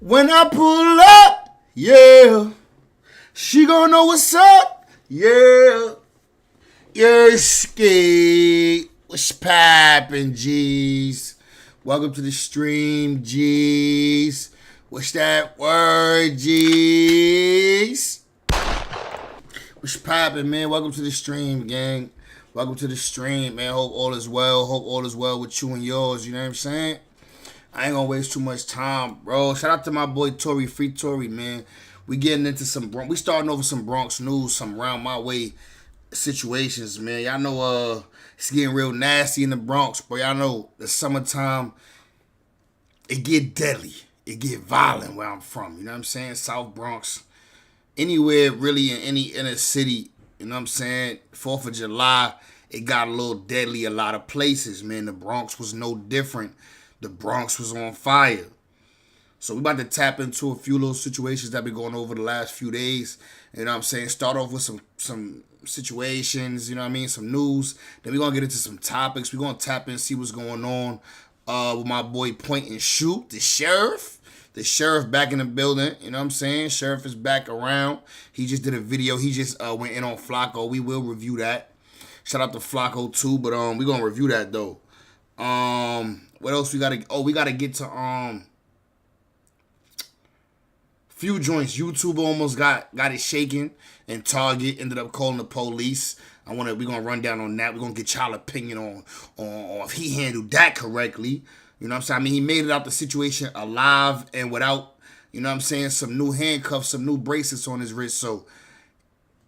When I pull up, yeah, she gonna know what's up, yeah. Yeah, skate. What's poppin', G's? Welcome to the stream, G's. What's that word, G's? What's poppin', man? Welcome to the stream, gang. Welcome to the stream, man. Hope all is well. Hope all is well with you and yours. You know what I'm saying? I ain't gonna waste too much time, bro. Shout out to my boy Tory, Free Tory, man. We getting into we starting over some Bronx news, some round my way situations, man. Y'all know it's getting real nasty in the Bronx, but y'all know the summertime, it get deadly. It get violent where I'm from. You know what I'm saying? South Bronx. Anywhere really in any inner city, you know what I'm saying? 4th of July, it got a little deadly a lot of places, man. The Bronx was no different. The Bronx was on fire. So we about to tap into a few little situations that been going over the last few days. You know what I'm saying? Start off with some situations, you know what I mean? Some news. Then we're going to get into some topics. We're going to tap in and see what's going on with my boy Point and Shoot, the sheriff. The sheriff back in the building, you know what I'm saying? Sheriff is back around. He just did a video. He just went in on Flacco. We will review that. Shout out to Flacco too, but we're going to review that though. What else we got to... Oh, we got to get to... few joints. YouTube almost got it shaken, and Target ended up calling the police. We're gonna run down on that. We're gonna get y'all opinion on if he handled that correctly. You know what I'm saying? I mean, he made it out the situation alive and without, you know what I'm saying, some new handcuffs, some new bracelets on his wrist. So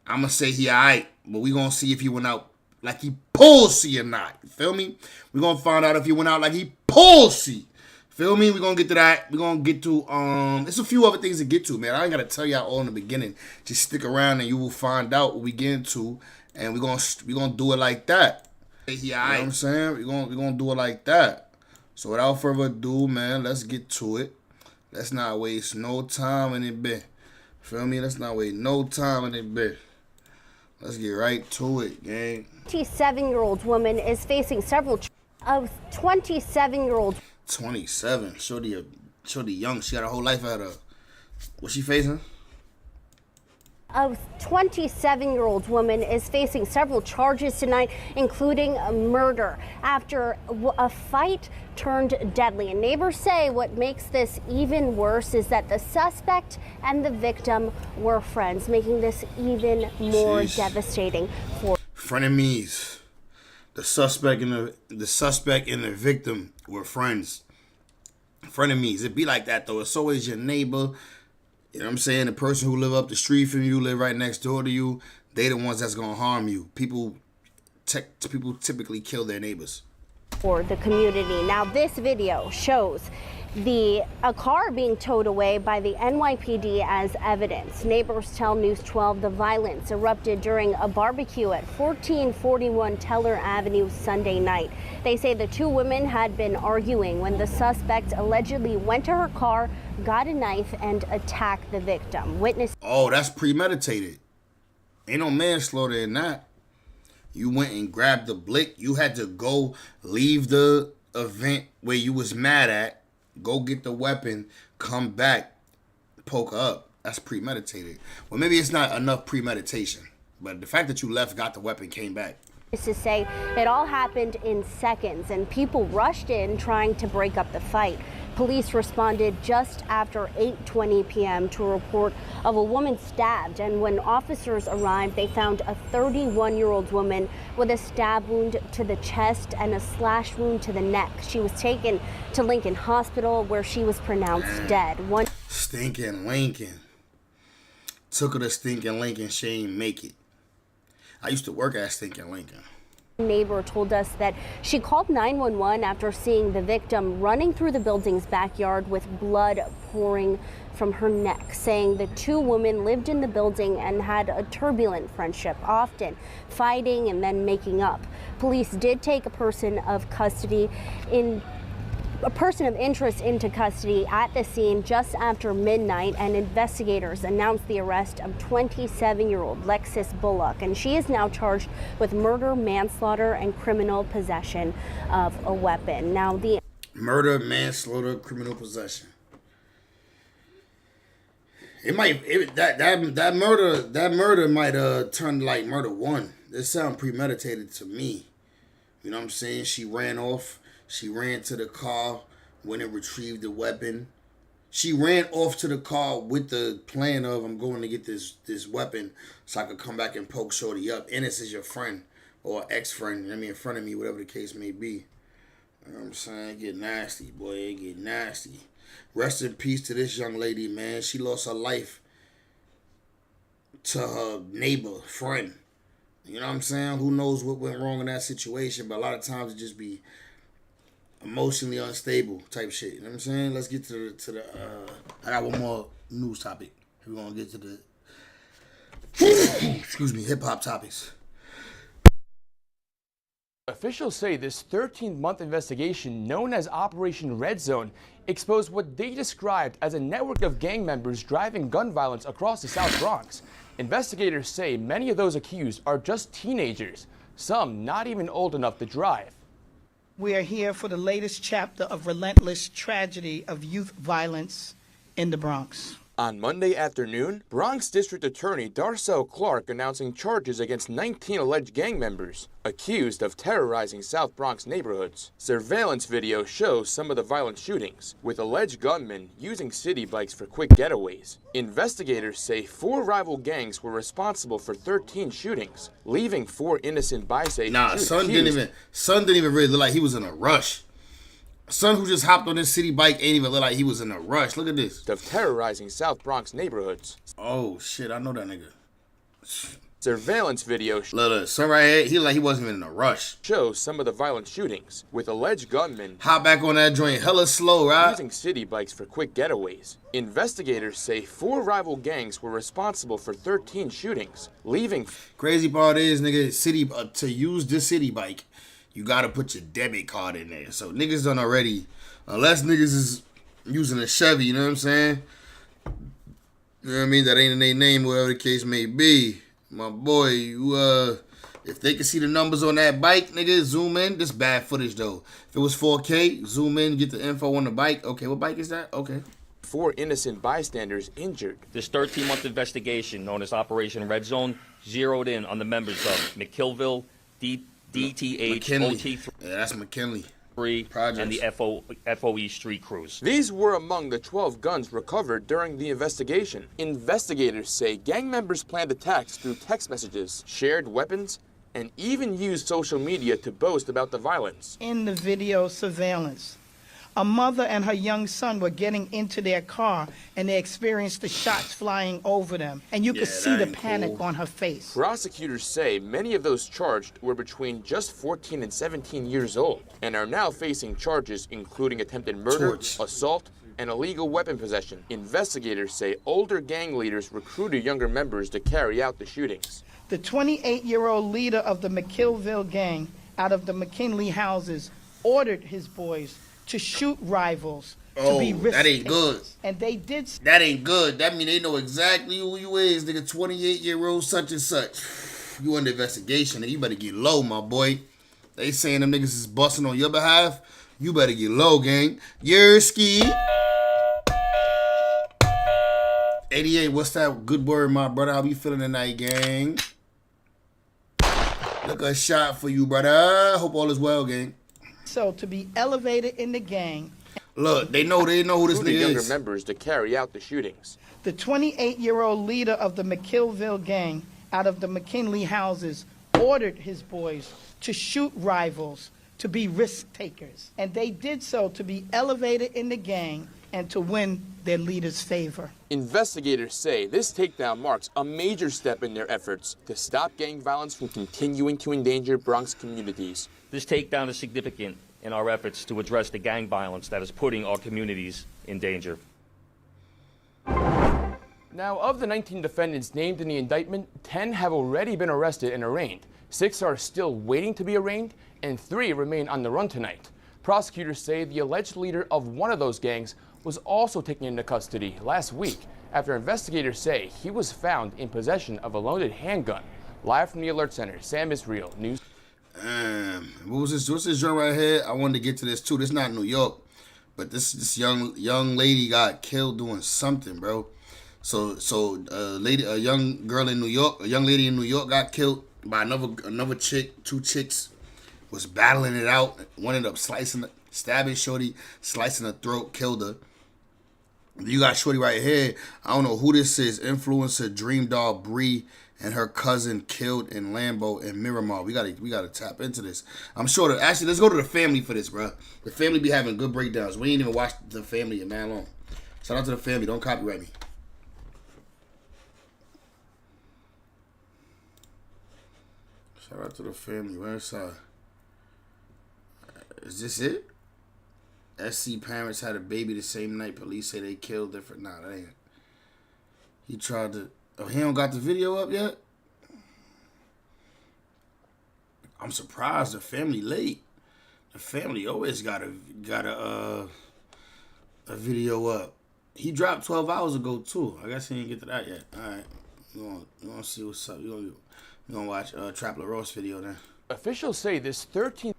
I'm gonna say he alright, but we gonna see if he went out like he pussy or not. You feel me? We're gonna find out if he went out like he pussy. Feel me? We're going to get to that. We're going to get to, there's a few other things to get to, man. I ain't got to tell y'all all in the beginning. Just stick around and you will find out what we get into. And we're going to do it like that. You know what I'm saying? We're going to do it like that. So without further ado, man, let's get to it. Let's not waste no time in it, bit. Feel me? Let's not waste no time in it, bit. Let's get right to it, gang. 27-year-old woman is facing several of 27-year-old 27. Shorty young. She got a whole life ahead of her. What's she facing? A 27-year-old woman is facing several charges tonight, including a murder, after a fight turned deadly. And neighbors say what makes this even worse is that the suspect and the victim were friends, making this even more devastating for frenemies. The suspect and the victim were friends. Frenemies. It be like that though. It's always your neighbor. You know what I'm saying? The person who live up the street from you, live right next door to you, they the ones that's gonna harm you. People typically kill their neighbors. For the community. Now this video shows a car being towed away by the NYPD as evidence. Neighbors tell News 12 the violence erupted during a barbecue at 1441 Teller Avenue Sunday night. They say the two women had been arguing when the suspect allegedly went to her car, got a knife, and attacked the victim. Witness. Oh, that's premeditated. Ain't no manslaughter in that. You went and grabbed the blick. You had to go leave the event where you was mad at. Go get the weapon, come back, poke up. That's premeditated. Well, maybe it's not enough premeditation, but the fact that you left, got the weapon, came back. To say it all happened in seconds and people rushed in trying to break up the fight. Police responded just after 8:20 p.m. to a report of a woman stabbed, and when officers arrived, they found a 31-year-old woman with a stab wound to the chest and a slash wound to the neck. She was taken to Lincoln Hospital where she was pronounced dead. Stinking Lincoln. Took her to Stinking Lincoln, she ain't make it. I used to work at Stinking Lincoln. Neighbor told us that she called 911 after seeing the victim running through the building's backyard with blood pouring from her neck, saying the two women lived in the building and had a turbulent friendship, often fighting and then making up. Police did take a person of interest into custody at the scene just after midnight, and investigators announced the arrest of 27-year-old Lexis Bullock, and she is now charged with murder, manslaughter, and criminal possession of a weapon. Now, the murder, manslaughter, criminal possession. That murder might turn like murder one. It sounds premeditated to me. You know what I'm saying? She ran off. She ran to the car, went and retrieved the weapon. She ran off to the car with the plan of, I'm going to get this weapon so I could come back and poke Shorty up. And this is your friend or ex-friend, in front of me, whatever the case may be. You know what I'm saying? It get nasty, boy. It get nasty. Rest in peace to this young lady, man. She lost her life to her neighbor, friend. You know what I'm saying? Who knows what went wrong in that situation, but a lot of times it just be emotionally unstable type shit. You know what I'm saying? Let's get to the I got one more news topic. We're gonna get to the excuse me, hip hop topics. Officials say this 13-month investigation, known as Operation Red Zone, exposed what they described as a network of gang members driving gun violence across the South Bronx. Investigators say many of those accused are just teenagers, some not even old enough to drive. We are here for the latest chapter of relentless tragedy of youth violence in the Bronx. On Monday afternoon, Bronx District Attorney Darcel Clark announcing charges against 19 alleged gang members accused of terrorizing South Bronx neighborhoods. Surveillance video shows some of the violent shootings, with alleged gunmen using city bikes for quick getaways. Investigators say 4 rival gangs were responsible for 13 shootings, leaving 4 innocent bystanders. Nah, son didn't even really look like he was in a rush. Son who just hopped on this city bike ain't even look like he was in a rush. Look at this. Of terrorizing South Bronx neighborhoods. Oh, shit. I know that nigga. Surveillance video look, son right here, he like he wasn't even in a rush. Shows some of the violent shootings, with alleged gunmen hop back on that joint hella slow, right? Using city bikes for quick getaways. Investigators say 4 rival gangs were responsible for 13 shootings, leaving... Crazy part is, nigga, to use this city bike, you gotta put your debit card in there. So niggas done already, unless niggas is using a Chevy, you know what I'm saying? You know what I mean? That ain't in their name, whatever the case may be. My boy, if they can see the numbers on that bike, nigga, zoom in. This bad footage though. If it was 4K, zoom in, get the info on the bike. Okay, what bike is that? Okay. 4 innocent bystanders injured. This 13-month investigation, known as Operation Red Zone, zeroed in on the members of McKillville, DTH, OT3, yeah, that's McKinley. And the FOE street crews. These were among the 12 guns recovered during the investigation. Investigators say gang members planned attacks through text messages, shared weapons, and even used social media to boast about the violence. In the video surveillance, a mother and her young son were getting into their car and they experienced the shots flying over them. And you could see the panic on her face. Prosecutors say many of those charged were between just 14 and 17 years old and are now facing charges including attempted murder, assault, and illegal weapon possession. Investigators say older gang leaders recruited younger members to carry out the shootings. The 28-year-old leader of the McKillville gang out of the McKinley houses ordered his boys to shoot rivals to be risk that ain't good. And they did. That ain't good. That mean they know exactly who you is, nigga. 28-year-old such and such. You under investigation, nigga. You better get low, my boy. They saying them niggas is busting on your behalf. You better get low, gang. Yerski. 88, what's that good word, my brother? How you feeling tonight, gang? Look, a shot for you, brother. Hope all is well, gang. So to be elevated in the gang. Look, they know who this nigga is. Younger members to carry out the shootings. The 28-year-old leader of the McKillville gang out of the McKinley houses ordered his boys to shoot rivals to be risk takers. And they did so to be elevated in the gang and to win their leader's favor. Investigators say this takedown marks a major step in their efforts to stop gang violence from continuing to endanger Bronx communities. This takedown is significant in our efforts to address the gang violence that is putting our communities in danger. Now, of the 19 defendants named in the indictment, 10 have already been arrested and arraigned. 6 are still waiting to be arraigned, and 3 remain on the run tonight. Prosecutors say the alleged leader of one of those gangs was also taken into custody last week after investigators say he was found in possession of a loaded handgun. Live from the Alert Center, Sam Israel, News. What's this joint right here? I wanted to get to this too. This is not New York, but this young lady got killed doing something, bro. So a young girl in New York, a young lady in New York got killed by another chick. Two chicks was battling it out. One ended up stabbing shorty, slicing her throat, killed her. You got shorty right here. I don't know who this is. Influencer Dream Doll Bree and her cousin killed in Lambeau and Miramar. We gotta tap into this. I'm sure that actually let's go to the family for this, bro. The family be having good breakdowns. We ain't even watched the family in man long. Shout out to the family. Don't copyright me. Shout out to the family. Where's is this it? SC parents had a baby the same night. Police say they killed different. Nah, that ain't it. He tried to. Oh, he don't got the video up yet? I'm surprised the family late. The family always got a video up. He dropped 12 hours ago too. I guess he didn't get to that yet. All right, you gonna see what's up. You gonna watch Trap LaRosse video then. Officials say this 13.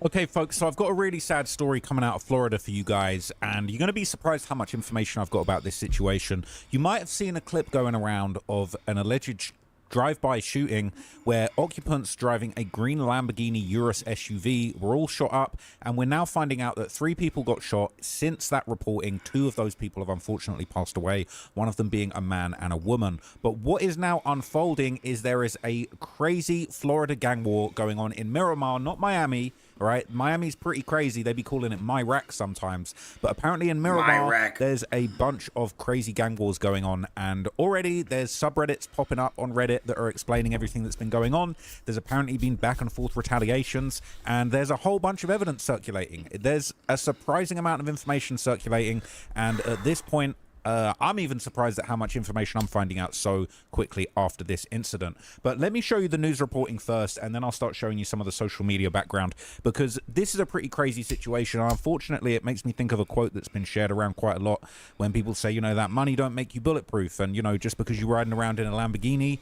Okay, folks, so I've got a really sad story coming out of Florida for you guys, and you're going to be surprised how much information I've got about this situation. You might have seen a clip going around of an alleged drive-by shooting where occupants driving a green Lamborghini Urus SUV were all shot up, and we're now finding out that 3 people got shot. Since that reporting, 2 of those people have unfortunately passed away, one of them being a man and a woman. But what is now unfolding is there is a crazy Florida gang war going on in Miramar, not Miami. Right, Miami's pretty crazy. They be calling it Myrack sometimes, but apparently in Miramar there's a bunch of crazy gang wars going on, and already there's subreddits popping up on Reddit that are explaining everything that's been going on. There's apparently been back and forth retaliations, and there's a whole bunch of evidence circulating. There's a surprising amount of information circulating, and at this point I'm even surprised at how much information I'm finding out so quickly after this incident. But let me show you the news reporting first, and then I'll start showing you some of the social media background, because this is a pretty crazy situation. Unfortunately, it makes me think of a quote that's been shared around quite a lot when people say, you know, that money don't make you bulletproof, and, you know, just because you're riding around in a Lamborghini.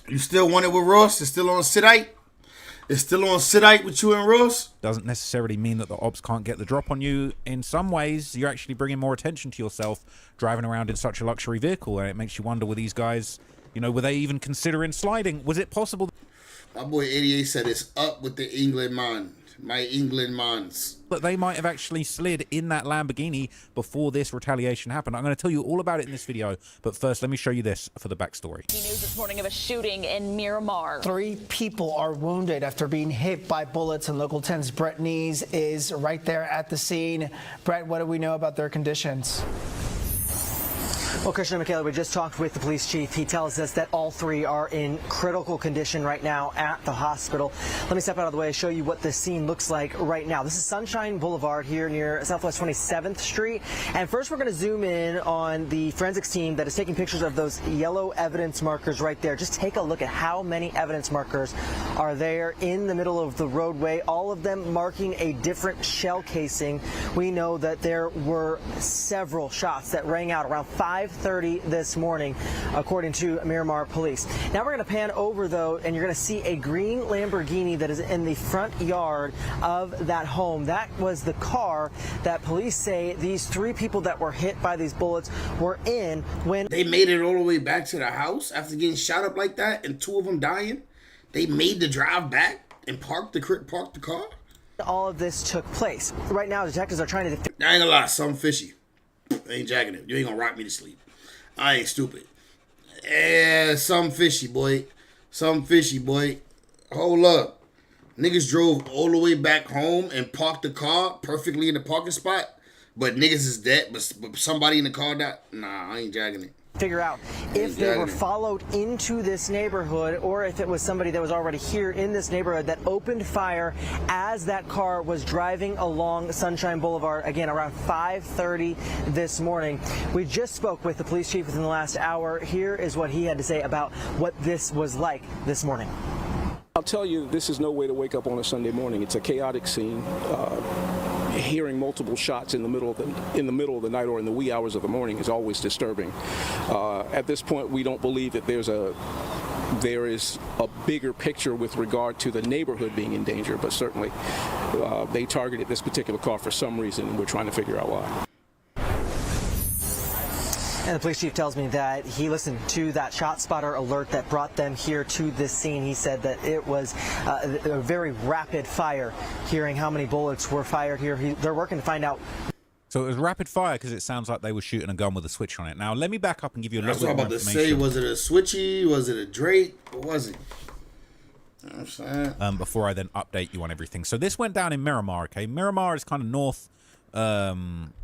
You still want it with Ross? It's still on Sidite? It's still on Sidite with you and Ross? Doesn't necessarily mean that the ops can't get the drop on you. In some ways, you're actually bringing more attention to yourself driving around in such a luxury vehicle, and it makes you wonder, were these guys, you know, were they even considering sliding? Was it possible? My boy 88 said it's up with the England man. My England mans. But they might have actually slid in that Lamborghini before this retaliation happened. I'm going to tell you all about it in this video, but first let me show you this for the backstory. News this morning of a shooting in Miramar. 3 people are wounded after being hit by bullets, and Local 10's Brett Nees is right there at the scene. Brett, what do we know about their conditions? Well, Christian and Michaela, we just talked with the police chief. He tells us that all 3 are in critical condition right now at the hospital. Let me step out of the way and show you what the scene looks like right now. This is Sunshine Boulevard here near Southwest 27th Street. And first, we're going to zoom in on the forensics team that is taking pictures of those yellow evidence markers right there. Just take a look at how many evidence markers are there in the middle of the roadway, all of them marking a different shell casing. We know that there were several shots that rang out around 5:30 this morning, according to Miramar police. Now we're going to pan over, though, and you're going to see a green Lamborghini that is in the front yard of that home. That was the car that police say these 3 people that were hit by these bullets were in when they made it all the way back to the house after getting shot up like that, and 2 of them dying. They made the drive back and parked the car. all of this took place. Right now, detectives are trying to... I ain't gonna lie, something fishy. I ain't jacking it. You ain't gonna rock me to sleep. I ain't stupid. Something fishy, boy. Something fishy, boy. Hold up. Niggas drove all the way back home and parked the car perfectly in the parking spot, but niggas is dead, but somebody in the car died. Nah, I ain't jacking it. Figure out if they were followed into this neighborhood or if it was somebody that was already here in this neighborhood that opened fire as that car was driving along Sunshine Boulevard, again, around 5:30 this morning. We just spoke with the police chief within the last hour. Here is what he had to say about what this was like this morning. I'll tell you, this is no way to wake up on a Sunday morning. It's a chaotic scene. Hearing multiple shots in the middle of the night or in the wee hours of the morning is always disturbing. At this point, we don't believe that there is a bigger picture with regard to the neighborhood being in danger, but certainly they targeted this particular car for some reason, and we're trying to figure out why. And the police chief tells me that he listened to that shot spotter alert that brought them here to this scene. He said that it was a very rapid fire, hearing how many bullets were fired here. They're working to find out. So it was rapid fire because it sounds like they were shooting a gun with a switch on it. Now, let me back up and give you a little bit more information. That's what I'm about to say. Was it a switchy? Was it a Drake? What was it? You know what I'm saying? Before I then update you on everything. So this went down in Miramar, okay? Miramar is kind of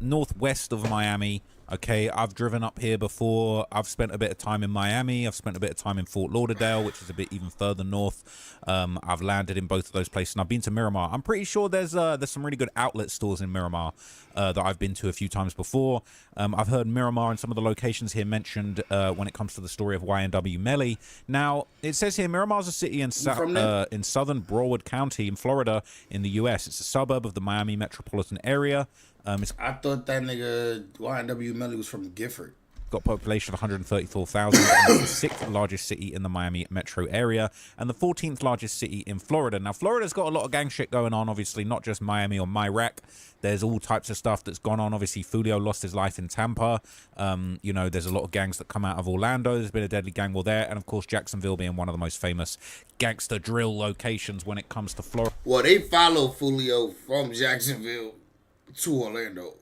northwest of Miami. Okay, I've driven up here before. I've spent a bit of time in Miami. I've spent a bit of time in Fort Lauderdale, which is a bit even further north. I've landed in both of those places, and I've been to Miramar. I'm pretty sure there's some really good outlet stores in Miramar that I've been to a few times before. I've heard Miramar and some of the locations here mentioned when it comes to the story of YNW Melly. Now, it says here Miramar's a city in southern Broward County in Florida in the U.S. It's a suburb of the Miami metropolitan area. I thought that nigga YNW Melly was from Gifford. Got a population of 134,000. It's the sixth largest city in the Miami metro area and the 14th largest city in Florida. Now, Florida's got a lot of gang shit going on, obviously, not just Miami or Myrac. There's all types of stuff that's gone on. Obviously, Fulio lost his life in Tampa. You know, there's a lot of gangs that come out of Orlando. There's been a deadly gang war there. And, of course, Jacksonville being one of the most famous gangster drill locations when it comes to Florida. Well, they follow Fulio from Jacksonville to Orlando.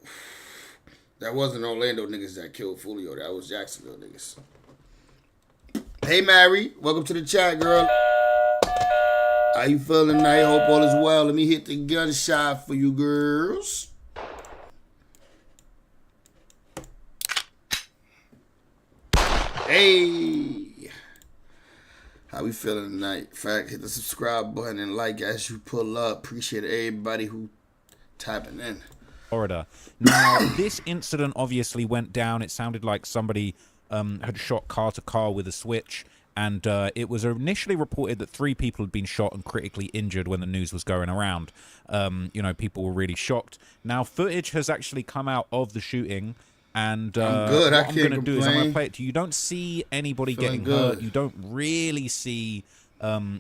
That wasn't Orlando niggas that killed Fulio. That was Jacksonville niggas. Hey, Mary. Welcome to the chat, girl. How you feeling tonight? Hope all is well. Let me hit the gunshot for you girls. Hey. How we feeling tonight? In fact, hit the subscribe button and like as you pull up. Appreciate everybody who tapping in. Florida. Now, this incident obviously went down. It sounded like somebody had shot car to car with a switch, and it was initially reported that 3 people had been shot and critically injured when the news was going around. You know, people were really shocked. Now, footage has actually come out of the shooting, and I'm good. what I'm going to do is I'm going to play it to you. You don't see anybody getting hurt. You don't really see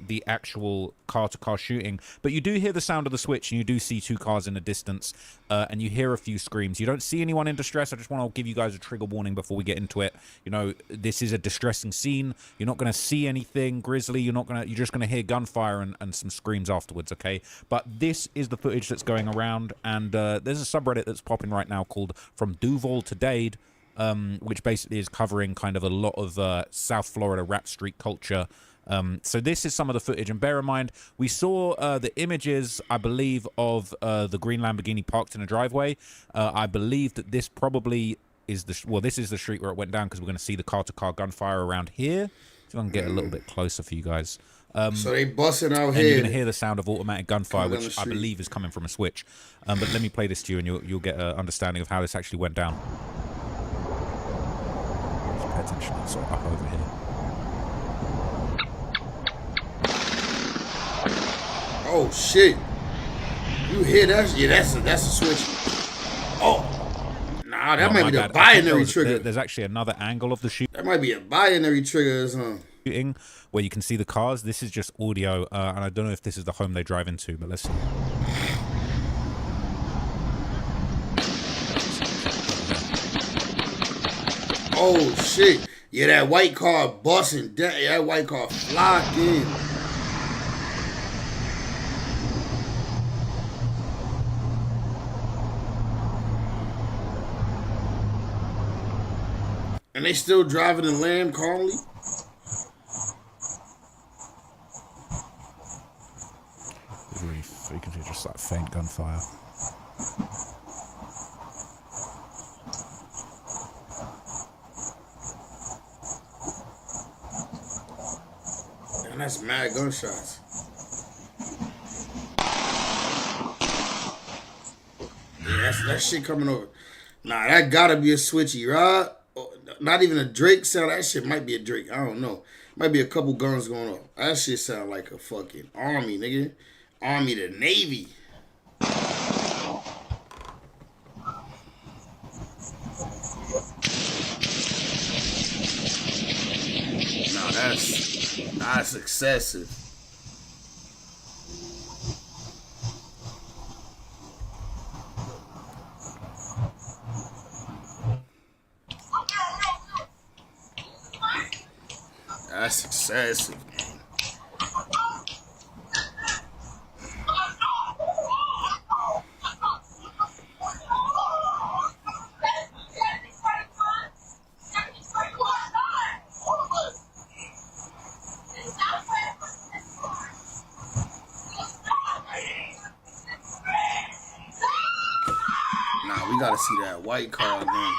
the actual car-to-car shooting, but you do hear the sound of the switch, and you do see 2 cars in the distance, and you hear a few screams. You don't see anyone in distress. I just want to give you guys a trigger warning before we get into it. You know, this is a distressing scene. You're not going to see anything grisly. You're just going to hear gunfire and some screams afterwards, okay? But this is the footage that's going around, and there's a subreddit that's popping right now called From Duval to Dade, which basically is covering kind of a lot of South Florida rap street culture. So this is some of the footage, and bear in mind, we saw the images, I believe, of the green Lamborghini parked in a driveway. I believe that this probably is this is the street where it went down, because we're going to see the car-to-car gunfire around here. So I can get a little bit closer for you guys. So they busting out and here. You're going to hear the sound of automatic gunfire, which I believe is coming from a switch. But let me play this to you, and you'll get an understanding of how this actually went down. Just pay attention. It's sort of up over here. Oh shit! You hear that? Yeah, that's a switch. Oh, nah, that might be the binary trigger. There's actually another angle of the shooting. That might be a binary trigger or something. Shooting where you can see the cars. This is just audio, and I don't know if this is the home they drive into, but let's see. Oh shit! Yeah, that white car busting. That white car flocking. And they still driving the Lamb calmly? Really, so you can hear just like faint gunfire. And that's mad gunshots. Yeah, that shit coming over. Nah, that gotta be a switchy, right? Not even a Drake sound. That shit might be a Drake. I don't know. Might be a couple guns going on. That shit sound like a fucking army, nigga. Army to Navy. Nah, that's excessive. That's excessive. Nah, we gotta see that white car again.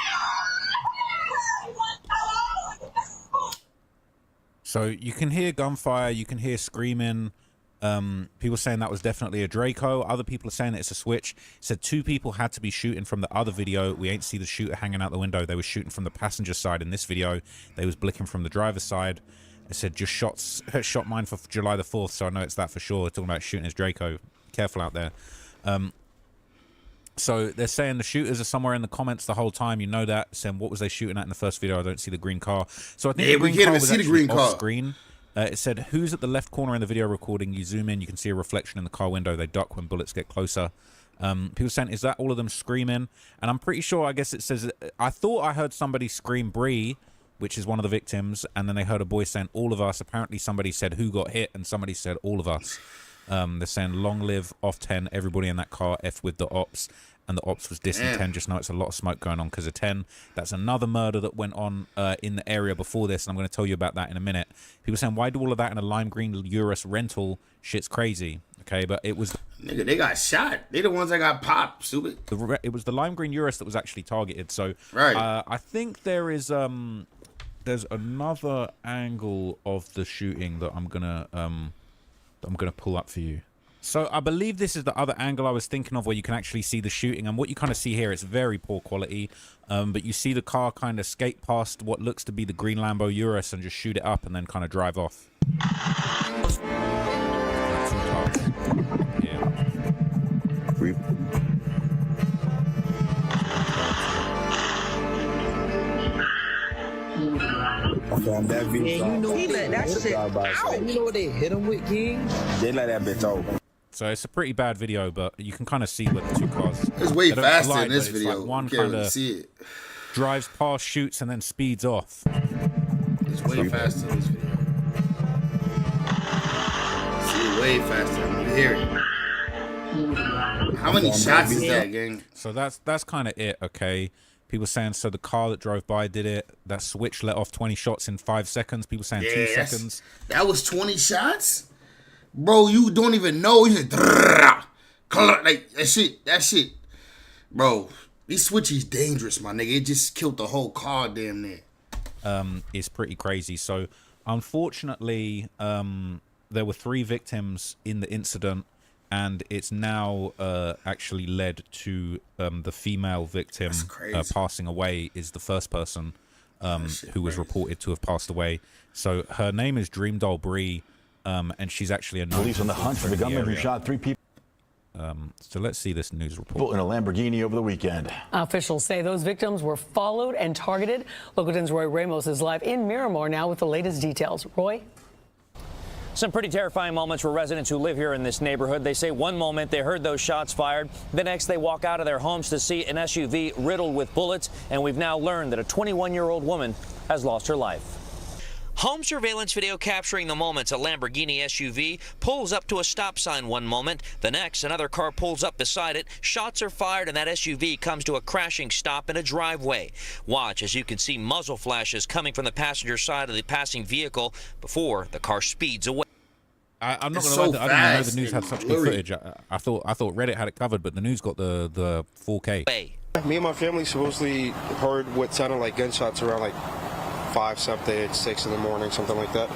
So you can hear gunfire, you can hear screaming. People saying that was definitely a Draco. Other people are saying it's a switch. Said 2 people had to be shooting from the other video. We ain't see the shooter hanging out the window. They were shooting from the passenger side in this video. They was blicking from the driver's side. It said just shot mine for July the 4th, so I know it's that for sure. Talking about shooting his Draco. Careful out there. So they're saying the shooters are somewhere in the comments the whole time. You know that. Saying what was they shooting at in the first video? I don't see the green car. So I think the green car was actually off screen. It said who's at the left corner in the video recording. You zoom in, you can see a reflection in the car window. They duck when bullets get closer. People saying, is that all of them screaming? And I'm pretty sure, I guess it says, I thought I heard somebody scream Bree, which is one of the victims, and then they heard a boy saying all of us. Apparently somebody said who got hit, and somebody said all of us. They're saying long live off 10, everybody in that car, F with the ops. And the ops was dissing 10. Just know it's a lot of smoke going on because of 10. That's another murder that went on in the area before this, and I'm going to tell you about that in a minute. People saying, why do all of that in a lime green Urus rental? Shit's crazy. Okay, but it was... Nigga, they got shot. They the ones that got popped, stupid. It was the lime green Urus that was actually targeted. So right. I think there is... there's another angle of the shooting that I'm gonna pull up for you. So I believe this is the other angle I was thinking of, where you can actually see the shooting. And what you kind of see here, it's very poor quality, but you see the car kind of skate past what looks to be the green Lambo Urus and just shoot it up and then kind of drive off. From that video, you know he let that shit out. You know what they hit him with, King? They let that bitch over. So it's a pretty bad video, but you can kind of see where the 2 cars. It's way faster in this video. Like one you can't kind of see it. Drives past, shoots, and then speeds off. It's way faster in this video. See it way faster. You hear it. How many shots is that, gang? So that's kind of it. Okay. People saying, so the car that drove by did it. That switch let off 20 shots in 5 seconds. People saying 2 seconds. That was 20 shots? Bro, you don't even know. You said, like, that shit. Bro, these switches dangerous, my nigga. It just killed the whole car damn near. It's pretty crazy. So, unfortunately, there were 3 victims in the incident, and it's now actually led to the female victim passing away is the first person who was reported to have passed away. So her name is Dream Doll Bree, and she's actually a police on the hunt for the gunman who shot 3 people. So let's see this news report. In a Lamborghini over the weekend. Officials say those victims were followed and targeted. Local 10's Roy Ramos is live in Miramar now with the latest details. Roy? Some pretty terrifying moments for residents who live here in this neighborhood. They say one moment they heard those shots fired. The next they walk out of their homes to see an SUV riddled with bullets. And we've now learned that a 21-year-old woman has lost her life. Home surveillance video capturing the moments a Lamborghini SUV pulls up to a stop sign one moment. The next, another car pulls up beside it. Shots are fired and that SUV comes to a crashing stop in a driveway. Watch as you can see muzzle flashes coming from the passenger side of the passing vehicle before the car speeds away. I'm not going to lie, I didn't know the news had such good footage. I thought Reddit had it covered, but the news got the 4K. Me and my family supposedly heard what sounded like gunshots around like 5-something, 6 in the morning, something like that.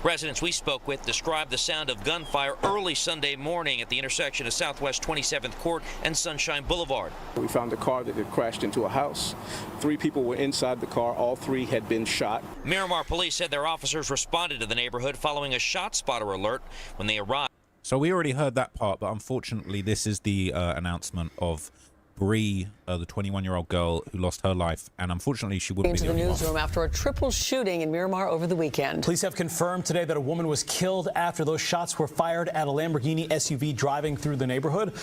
Residents we spoke with described the sound of gunfire early Sunday morning at the intersection of Southwest 27th Court and Sunshine Boulevard. We found a car that had crashed into a house. 3 people were inside the car. All 3 had been shot. Miramar police said their officers responded to the neighborhood following a shot spotter alert when they arrived. So we already heard that part, but unfortunately this is the announcement of Bree, the 21-year-old girl who lost her life, and unfortunately she wouldn't be the only one. Into the newsroom after a triple shooting in Miramar over the weekend. Police have confirmed today that a woman was killed after those shots were fired at a Lamborghini SUV driving through the neighborhood.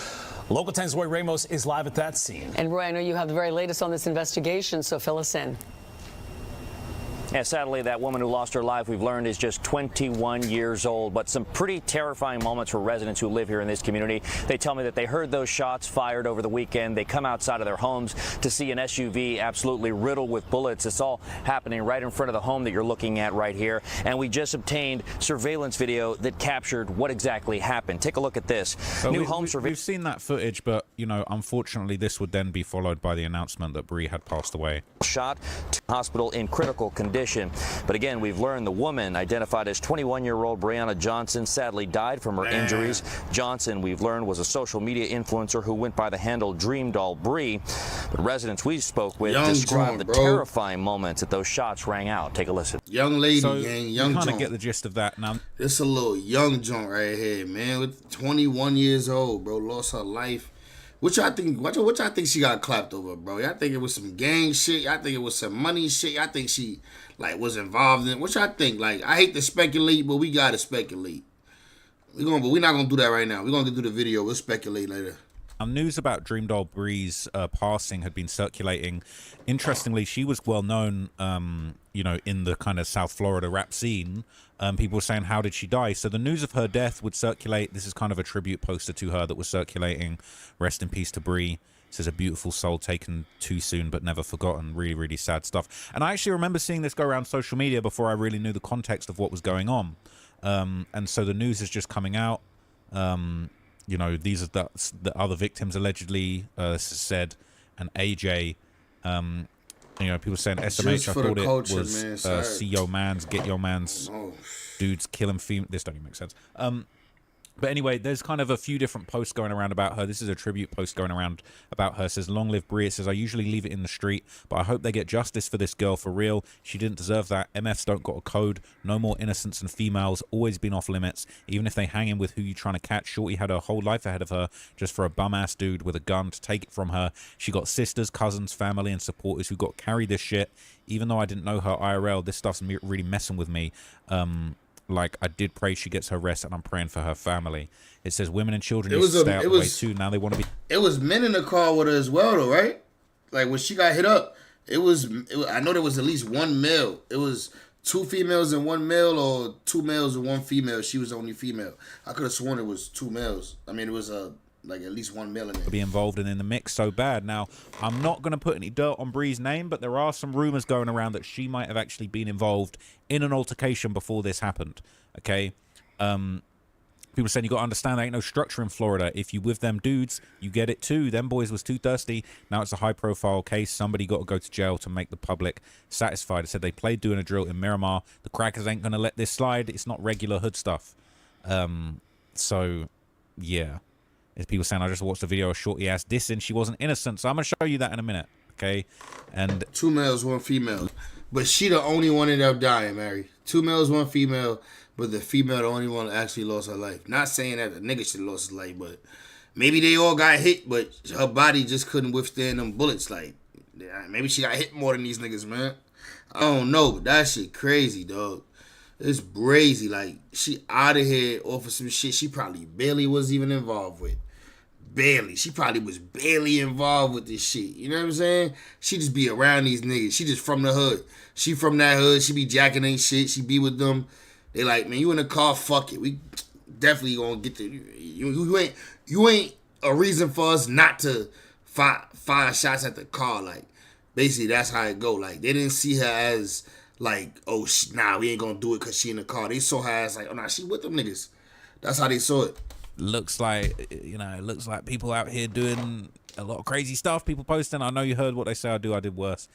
Local 10's Roy Ramos is live at that scene. And Roy, I know you have the very latest on this investigation, so fill us in. And sadly, that woman who lost her life, we've learned, is just 21 years old. But some pretty terrifying moments for residents who live here in this community. They tell me that they heard those shots fired over the weekend. They come outside of their homes to see an SUV absolutely riddled with bullets. It's all happening right in front of the home that you're looking at right here. And we just obtained surveillance video that captured what exactly happened. Take a look at this. We've seen that footage, but, you know, unfortunately, this would then be followed by the announcement that Bree had passed away. Shot to hospital in critical condition. But again, we've learned the woman, identified as 21-year-old Breonna Johnson, sadly died from her injuries. Johnson, we've learned, was a social media influencer who went by the handle Dream Doll Bree. But residents we spoke with described the terrifying moments that those shots rang out. Take a listen. Young lady, so gang, young you kind joint. of get the gist of that now. This a little young joint right here, man. With 21 years old, bro, lost her life. What y'all think? What y'all think she got clapped over, bro? Y'all think it was some gang shit? Y'all think it was some money shit? Y'all think she like was involved in? What y'all think? Like, I hate to speculate, but we gotta speculate. But we're not gonna do that right now. We're gonna do the video. We'll speculate later. News about Dream Doll Bree's passing had been circulating. Interestingly, she was well known, you know, in the kind of South Florida rap scene. People were saying, how did she die? So the news of her death would circulate. This is kind of a tribute poster to her that was circulating. Rest in peace to Bree. This is a beautiful soul taken too soon but never forgotten. Really, really sad stuff. And I actually remember seeing this go around social media before I really knew the context of what was going on. And so the news is just coming out. You know, these are the other victims allegedly said, and AJ. You know, people saying SMH. I thought it was see your mans, get your mans, dudes killing female. This don't even make sense. But anyway, there's kind of a few different posts going around about her. This is a tribute post going around about her. It says, long live Bree. It says, I usually leave it in the street, but I hope they get justice for this girl for real. She didn't deserve that. MFs don't got a code. No more innocents and females. Always been off limits. Even if they hang in with who you trying to catch. Shorty had her whole life ahead of her just for a bum-ass dude with a gun to take it from her. She got sisters, cousins, family, and supporters who got to carry this shit. Even though I didn't know her IRL, this stuff's really messing with me. Like, I did pray she gets her rest, and I'm praying for her family. It says women and children used to stay out the way too. Now they want to be. It was men in the car with her as well, though, right? Like, when she got hit up, I know there was at least one male. It was 2 females and 1 male, or 2 males and 1 female. She was the only female. I could have sworn it was 2 males. I mean, it was like at least 1 male in there. Be involved in the mix so bad. Now, I'm not going to put any dirt on Bree's name, but there are some rumors going around that she might have actually been involved in an altercation before this happened. Okay, people saying you got to understand there ain't no structure in Florida. If you with them dudes, you get it too. Them boys was too thirsty. Now it's a high-profile case. Somebody got to go to jail to make the public satisfied. It said they played doing a drill in Miramar. The crackers ain't going to let this slide. It's not regular hood stuff. So, yeah. There's people saying, I just watched a video of Shorty ass dissing. She wasn't innocent. So I'm going to show you that in a minute. Okay? And 2 males, 1 female. But she the only one ended up dying, Mary. 2 males, 1 female. But the female the only one that actually lost her life. Not saying that the nigga should have lost his life, but maybe they all got hit, but her body just couldn't withstand them bullets. Like, maybe she got hit more than these niggas, man. I don't know, but that shit crazy, dog. It's crazy. Like, she out of here off of some shit she probably barely was even involved with. Barely. She probably was barely involved with this shit. You know what I'm saying? She just be around these niggas. She just from the hood. She from that hood. She be jacking ain't shit. She be with them. They like, man, you in the car, fuck it. We definitely gonna get to you ain't a reason for us not to fire shots at the car. Like, basically that's how it go. Like, they didn't see her as like, oh, nah, we ain't gonna do it because she in the car. They saw her as like, oh, nah, she with them niggas. That's how they saw it. Looks like, you know, it looks like people out here doing a lot of crazy stuff. People posting. I know you heard what they say. I did worse.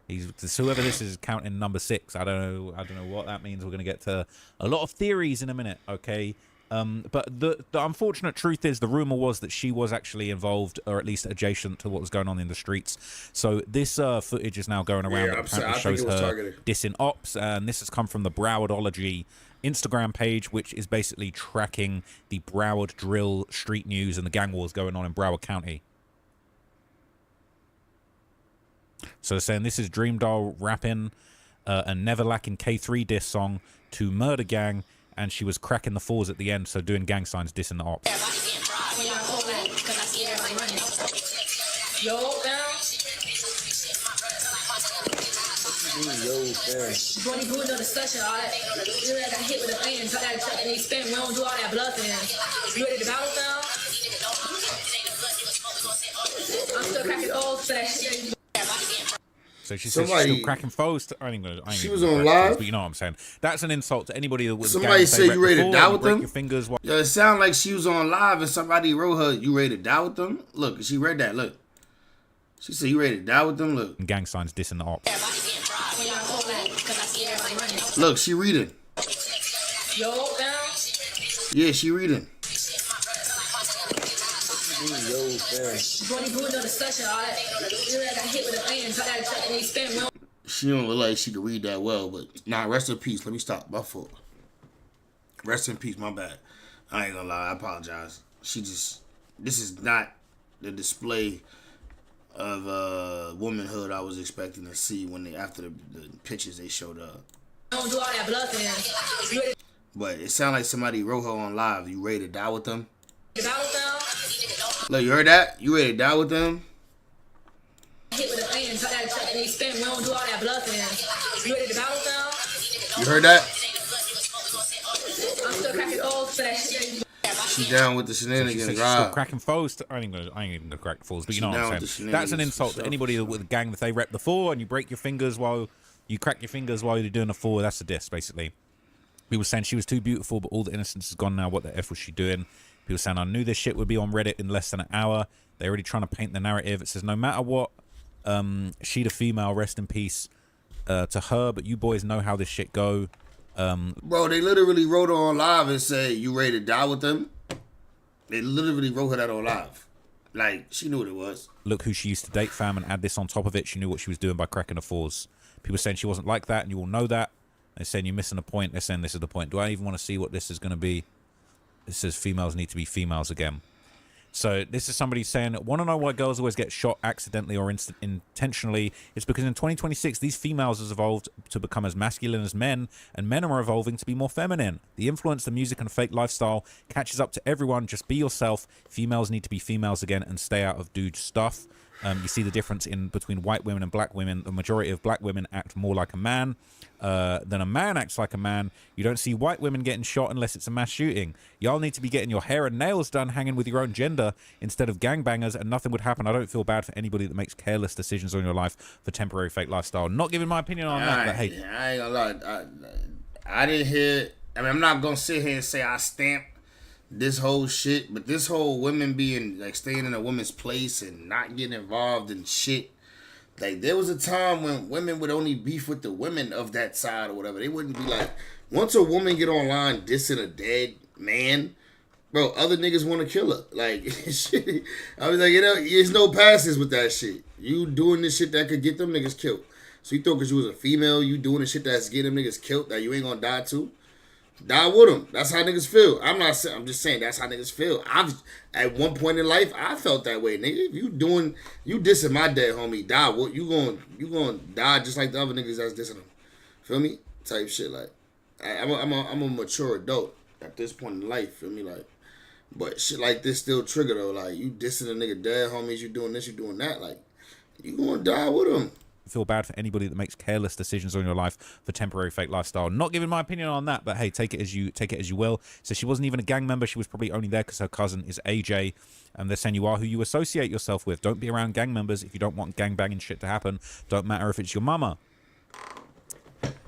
Whoever this is counting number 6. I don't know what that means. We're gonna get to a lot of theories in a minute. Okay. But the unfortunate truth is the rumor was that she was actually involved, or at least adjacent to what was going on in the streets. So this footage is now going around that apparently shows her dissing ops, and this has come from the Browardology Instagram page, which is basically tracking the Broward drill, street news, and the gang wars going on in Broward County. So they're saying this is Dream Doll rapping a Never Lacking K3 diss song to Murder Gang, and she was cracking the 4s at the end, so doing gang signs, dissing the ops. Brody Blue know the session, all that. You got hit with a fan, got that truck and they spin. We don't do all that bluffing. You ready to battle now? I'm still cracking balls for that shit. So she says she's still cracking foes. She was on live, but you know what I'm saying. That's an insult to anybody that was. Somebody said you ready to die with them. Your fingers. Yo, it sounded like she was on live and somebody wrote her, "You ready to die with them?" Look, she read that. Look, she said, "You ready to die with them?" Look, gang signs dissing the ops. Look, she reading. Yeah, she reading. Brody Blue know the session, all that. You got hit with a fan, got that truck and they spin. She don't look like she could read that well, but rest in peace. Let me stop. My fault. Rest in peace. My bad. I ain't gonna lie. I apologize. This is not the display of womanhood I was expecting to see after the pictures they showed up. Don't do all that bluffing. But it sounded like somebody wrote her on live. You ready to die with them? Battle now? Look, you heard that? You ready to die with them? Hit with a fan, got that truck and they spin. We don't do all that bluffing. You ready to battle now? You heard that? I'm still cracking balls for that shit. She down with the shenanigans, she's still cracking foes. I ain't even gonna crack the foes, but you know what I'm saying. That's an insult to anybody with a gang that they rep the four, and you break your fingers while you crack your fingers while you're doing a four. That's a diss, basically. People saying she was too beautiful, but all the innocence is gone now. What the F was she doing? People saying I knew this shit would be on Reddit in less than an hour. They're already trying to paint the narrative. It says no matter what, she the female, rest in peace to her. But you boys know how this shit go. Bro, they literally wrote her on live and say, "You ready to die with them?" They literally wrote her that on live. Like, she knew what it was. Look who she used to date, fam, and add this on top of it. She knew what she was doing by cracking the fours. People saying she wasn't like that, and you all know that. They're saying you're missing the point. They're saying this is the point. Do I even want to see what this is going to be? It says females need to be females again. So this is somebody saying, want to know why girls always get shot accidentally or intentionally? It's because in 2026, these females has evolved to become as masculine as men, and men are evolving to be more feminine. The influence, the music, and fake lifestyle catches up to everyone. Just be yourself. Females need to be females again and stay out of dude stuff. You see the difference between white women and black women. The majority of black women act more like a man than a man acts like a man. You don't see white women getting shot unless it's a mass shooting. Y'all need to be getting your hair and nails done hanging with your own gender instead of gangbangers, and nothing would happen. I don't feel bad for anybody that makes careless decisions on your life for temporary fake lifestyle. Not giving my opinion on that, but hey. I ain't gonna lie. I didn't hear... I mean, I'm not gonna sit here and say I stamped this whole shit, but this whole women being, like, staying in a woman's place and not getting involved in shit. Like, there was a time when women would only beef with the women of that side or whatever. They wouldn't be like, once a woman get online dissing a dead man, bro, other niggas want to kill her. Like, shit. I was like, there's no passes with that shit. You doing this shit that could get them niggas killed. So you thought because you was a female, you doing the shit that's getting them niggas killed, that you ain't gonna die too? Die with them. That's how niggas feel. I'm just saying that's how niggas feel. At one point in life, I felt that way, nigga. If you dissing my dead homie, die. What you gonna die just like the other niggas that's dissing them? Feel me? Type shit. Like, I'm a mature adult at this point in life. Feel me? Like, but shit like this still trigger though. Like, you dissing a nigga dead homies, you doing this, you doing that. Like, you gonna die with them. Feel bad for anybody that makes careless decisions on your life for temporary fake lifestyle. Not giving my opinion on that, but hey, take it as you will. So she wasn't even a gang member. She was probably only there because her cousin is AJ, and they're saying you are who you associate yourself with. Don't be around gang members if you don't want gang banging shit to happen. Don't matter if it's your mama.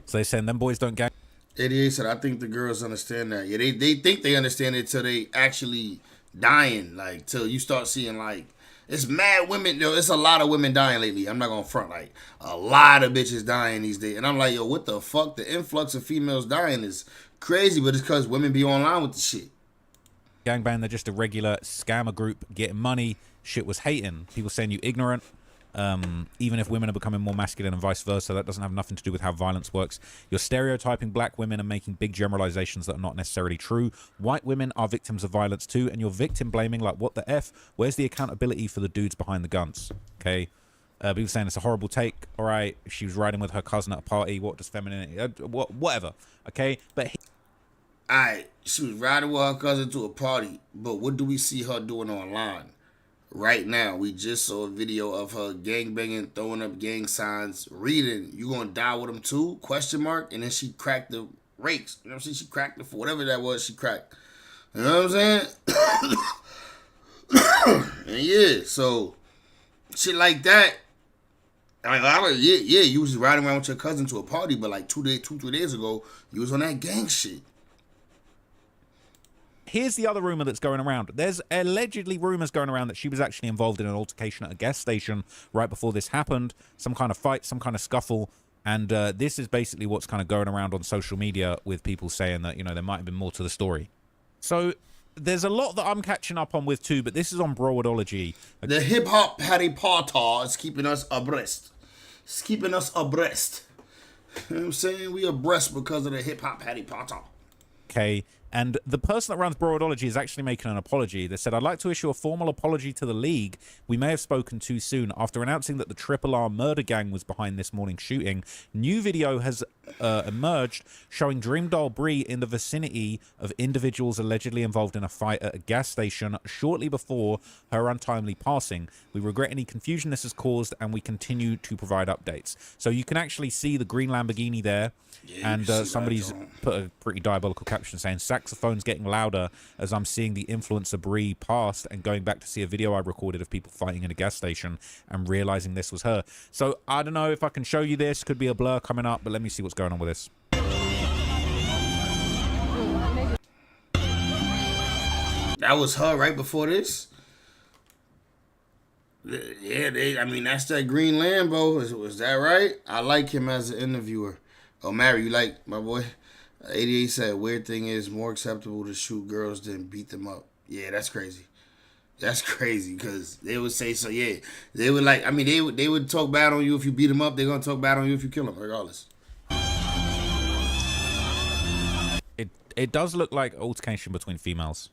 So they're saying them boys don't gang. 88 said, I think the girls understand that. Yeah, they think they understand it till they actually dying. Like, till you start seeing, like, it's mad women. Yo, it's a lot of women dying lately. I'm not gonna front. Like, a lot of bitches dying these days. And I'm like, yo, what the fuck? The influx of females dying is crazy, but it's because women be online with the shit. Gangbang, they're just a regular scammer group getting money. Shit was hating. People saying you ignorant. Even if women are becoming more masculine and vice versa, that doesn't have nothing to do with how violence works. You're stereotyping black women and making big generalizations that are not necessarily true. White women are victims of violence too, and you're victim blaming. Like, what the F? Where's the accountability for the dudes behind the guns? Okay. People saying it's a horrible take. All right, she was riding with her cousin at a party. What does femininity? Whatever. Okay, but alright, she was riding with her cousin to a party, but what do we see her doing online? right now. We just saw a video of her gangbanging, throwing up gang signs, reading, "You gonna die with them too?" Question mark. And then she cracked the rakes. You know what I'm saying? She cracked it for whatever that was. She cracked. You know what I'm saying? And yeah, so shit like that. Yeah, you was riding around with your cousin to a party, but like 3 days ago, you was on that gang shit. Here's the other rumor that's going around. There's allegedly rumors going around that she was actually involved in an altercation at a gas station right before this happened. Some kind of fight, some kind of scuffle. And this is basically what's kind of going around on social media with people saying that, you know, there might have been more to the story. So there's a lot that I'm catching up on with too, but this is on Broadology. The hip-hop Harry Potter is keeping us abreast. It's keeping us abreast. You know what I'm saying? We abreast because of the hip-hop Harry Potter. Okay. And the person that runs Broadology is actually making an apology. They said, "I'd like to issue a formal apology to the league. We may have spoken too soon. After announcing that the Triple R murder gang was behind this morning's shooting, new video has emerged showing Dream Doll Bree in the vicinity of individuals allegedly involved in a fight at a gas station shortly before her untimely passing. We regret any confusion this has caused, and we continue to provide updates." So you can actually see the green Lamborghini there. Yeah, and somebody's put a pretty diabolical caption saying, "Saxophone's getting louder as I'm seeing the influencer Bree past and going back to see a video I recorded of people fighting in a gas station and realizing this was her." So I don't know if I can show you this. Could be a blur coming up, but let me see what's going on with this. That was her right before this? Yeah, I mean, that's that green Lambo. Was that right? I like him as an interviewer. Oh, Mary, you like my boy? 88 said, "Weird thing is more acceptable to shoot girls than beat them up." Yeah, that's crazy. That's crazy because they would say so. Yeah, they would like. I mean, they would talk bad on you if you beat them up. They're gonna talk bad on you if you kill them, regardless. It does look like altercation between females.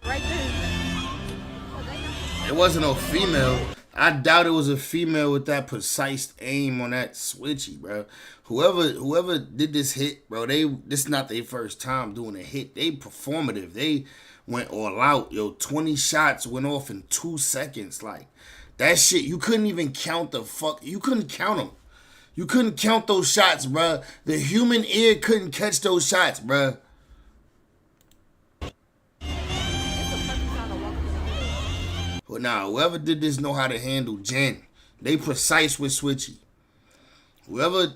Right there. It wasn't no female. I doubt it was a female with that precise aim on that switchy, bro. Whoever did this hit, bro, this is not their first time doing a hit. They performative. They went all out. Yo, 20 shots went off in 2 seconds. Like, that shit, you couldn't even count you couldn't count them. You couldn't count those shots, bro. The human ear couldn't catch those shots, bro. But nah, whoever did this know how to handle Jen. They precise with switchy. Whoever,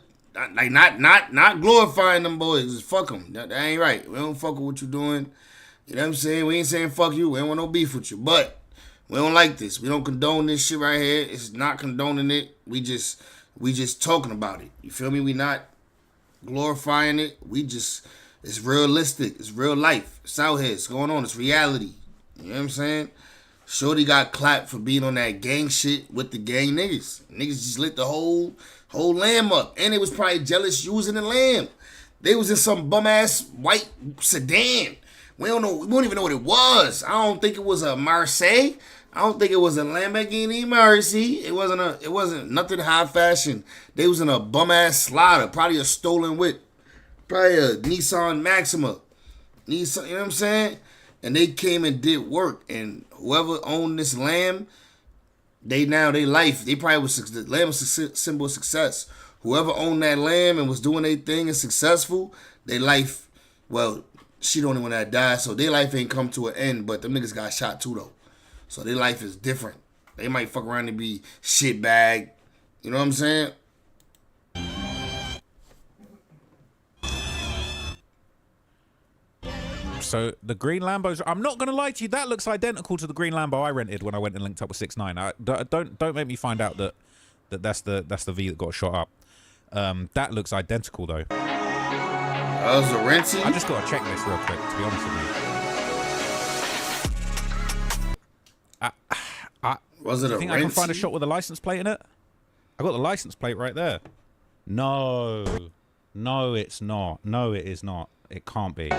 like, not glorifying them boys. Just fuck them. That ain't right. We don't fuck with what you doing. You know what I'm saying? We ain't saying fuck you. We don't want no beef with you. But we don't like this. We don't condone this shit right here. It's not condoning it. We just talking about it. You feel me? We not glorifying it. It's realistic. It's real life. It's out here. It's going on. It's reality. You know what I'm saying? Shorty got clapped for being on that gang shit with the gang niggas. Niggas just lit the whole lamb up. And they was probably jealous using the lamb. They was in some bum-ass white sedan. We don't even know what it was. I don't think it was a Marseille. I don't think it was a Lamborghini Mercy. It wasn't nothing high fashion. They was in a bum-ass slider. Probably a stolen whip. Probably a Nissan Maxima. You know what I'm saying? And they came and did work, and whoever owned this lamb, they probably was the lamb was a symbol of success. Whoever owned that lamb and was doing their thing and successful, their life, well, she the only one that died, so their life ain't come to an end, but them niggas got shot too though. So their life is different. They might fuck around and be shitbag. You know what I'm saying? So the green Lambos, I'm not gonna lie to you, that looks identical to the green Lambo I rented when I went and linked up with 6ix9ine. Don't make me find out that's the V that got shot up. That looks identical though. That was a renty? I just gotta check this real quick, to be honest with you. Was it a think I can find a shot with a license plate in it? I got the license plate right there. No, it's not. No, it is not. It can't be.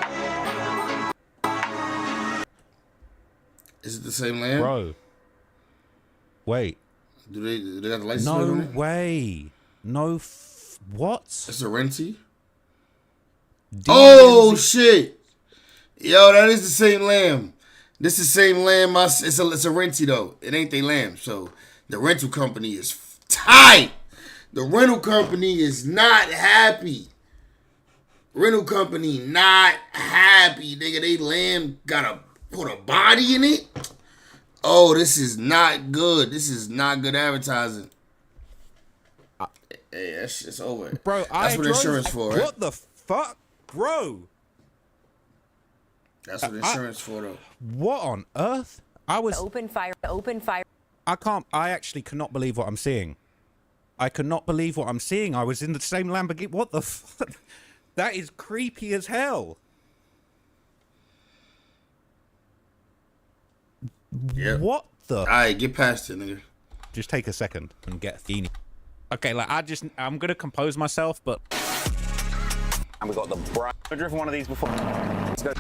Is it the same lamb? Bro. Wait. Do they got the license plate on it? No way. No. What? It's a renty? Oh, shit. Yo, that is the same lamb. This is the same lamb. It's a renty though. It ain't they lamb. So the rental company is tight. The rental company is not happy. Rental company not happy, nigga. They lamb gotta put a body in it. Oh, this is not good. This is not good advertising. Hey, that shit's over. Bro, that's what insurance for, right? What the fuck? Bro. That's what insurance for, though. What on earth? Open fire. I actually cannot believe what I'm seeing. I cannot believe what I'm seeing. I was in the same Lamborghini. What the fuck? That is creepy as hell. Yeah. What the? Alright, get past it, nigga. Just take a second and get Feeny. Okay, like I'm gonna compose myself, but. And we got the brand. I've driven one of these before. Let's go.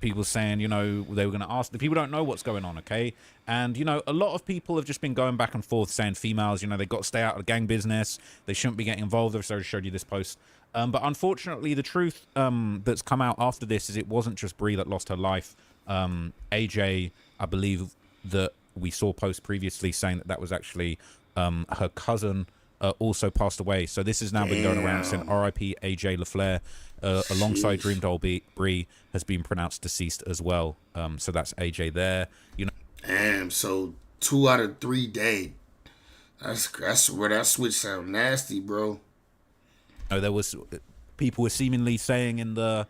People saying, you know, they were going to ask. The people don't know what's going on, okay? And, you know, a lot of people have just been going back and forth saying females, you know, they got to stay out of gang business. They shouldn't be getting involved. I've already showed you this post. But unfortunately, the truth that's come out after this is it wasn't just Bree that lost her life. AJ, I believe that we saw post previously saying that was actually her cousin also passed away. So this has now been going around saying R.I.P. AJ LaFleur alongside Dream Doll Bree has been pronounced deceased as well. So that's AJ there. You know. Damn. So 2 out of 3 dead. That's where that switch sound nasty, bro. Oh, there was people were seemingly saying in the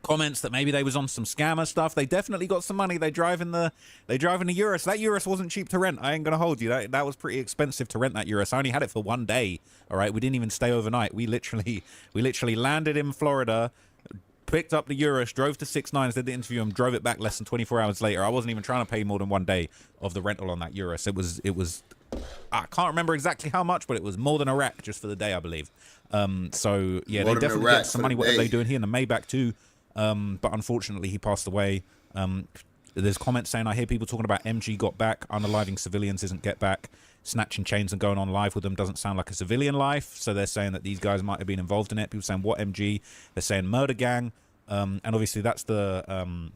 comments that maybe they was on some scammer stuff. They definitely got some money. They drive in the Urus. That Urus wasn't cheap to rent. I ain't gonna hold you. That was pretty expensive to rent that Urus. I only had it for 1 day. All right, we didn't even stay overnight. We literally landed in Florida, picked up the Urus, drove to 6ix9ine, did the interview, and drove it back less than 24 hours later. I wasn't even trying to pay more than 1 day of the rental on that Urus. It was. I can't remember exactly how much, but it was more than a rack just for the day, I believe. So yeah, they definitely got some money. What are they doing here in the Maybach too? But unfortunately, he passed away. There's comments saying, I hear people talking about MG got back. Unaliving civilians isn't get back. Snatching chains and going on live with them doesn't sound like a civilian life. So they're saying that these guys might have been involved in it. People saying, what MG? They're saying murder gang. And obviously that's the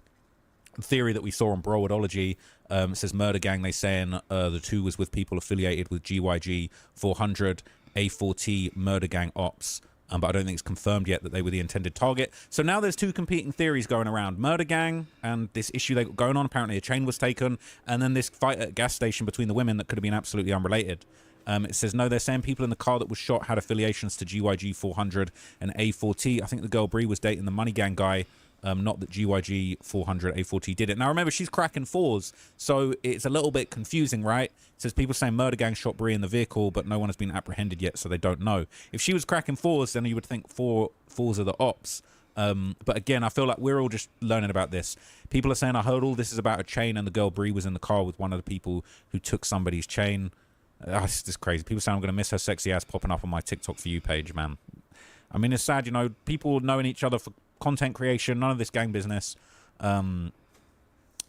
theory that we saw on Broadology. It says murder gang. They saying the two was with people affiliated with GYG 400, A4T murder gang ops. But I don't think it's confirmed yet that they were the intended target. So now there's 2 competing theories going around. Murder gang and this issue they got going on. Apparently a chain was taken. And then this fight at a gas station between the women that could have been absolutely unrelated. It says, no, they're saying people in the car that was shot had affiliations to GYG 400 and A4T. I think the girl Bree was dating the money gang guy. Not that GYG 400 A4T did it. Now remember, she's cracking 4s, so it's a little bit confusing, right? It says people saying murder gang shot Bree in the vehicle, but no one has been apprehended yet, so they don't know. If she was cracking 4s, then you would think 4s are the ops. But again, I feel like we're all just learning about this. People are saying, I heard all this is about a chain, and the girl Bree was in the car with one of the people who took somebody's chain. It's just crazy. People saying I'm going to miss her sexy ass popping up on my TikTok For You page, man. I mean, it's sad, you know, people knowing each other for content creation, none of this gang business.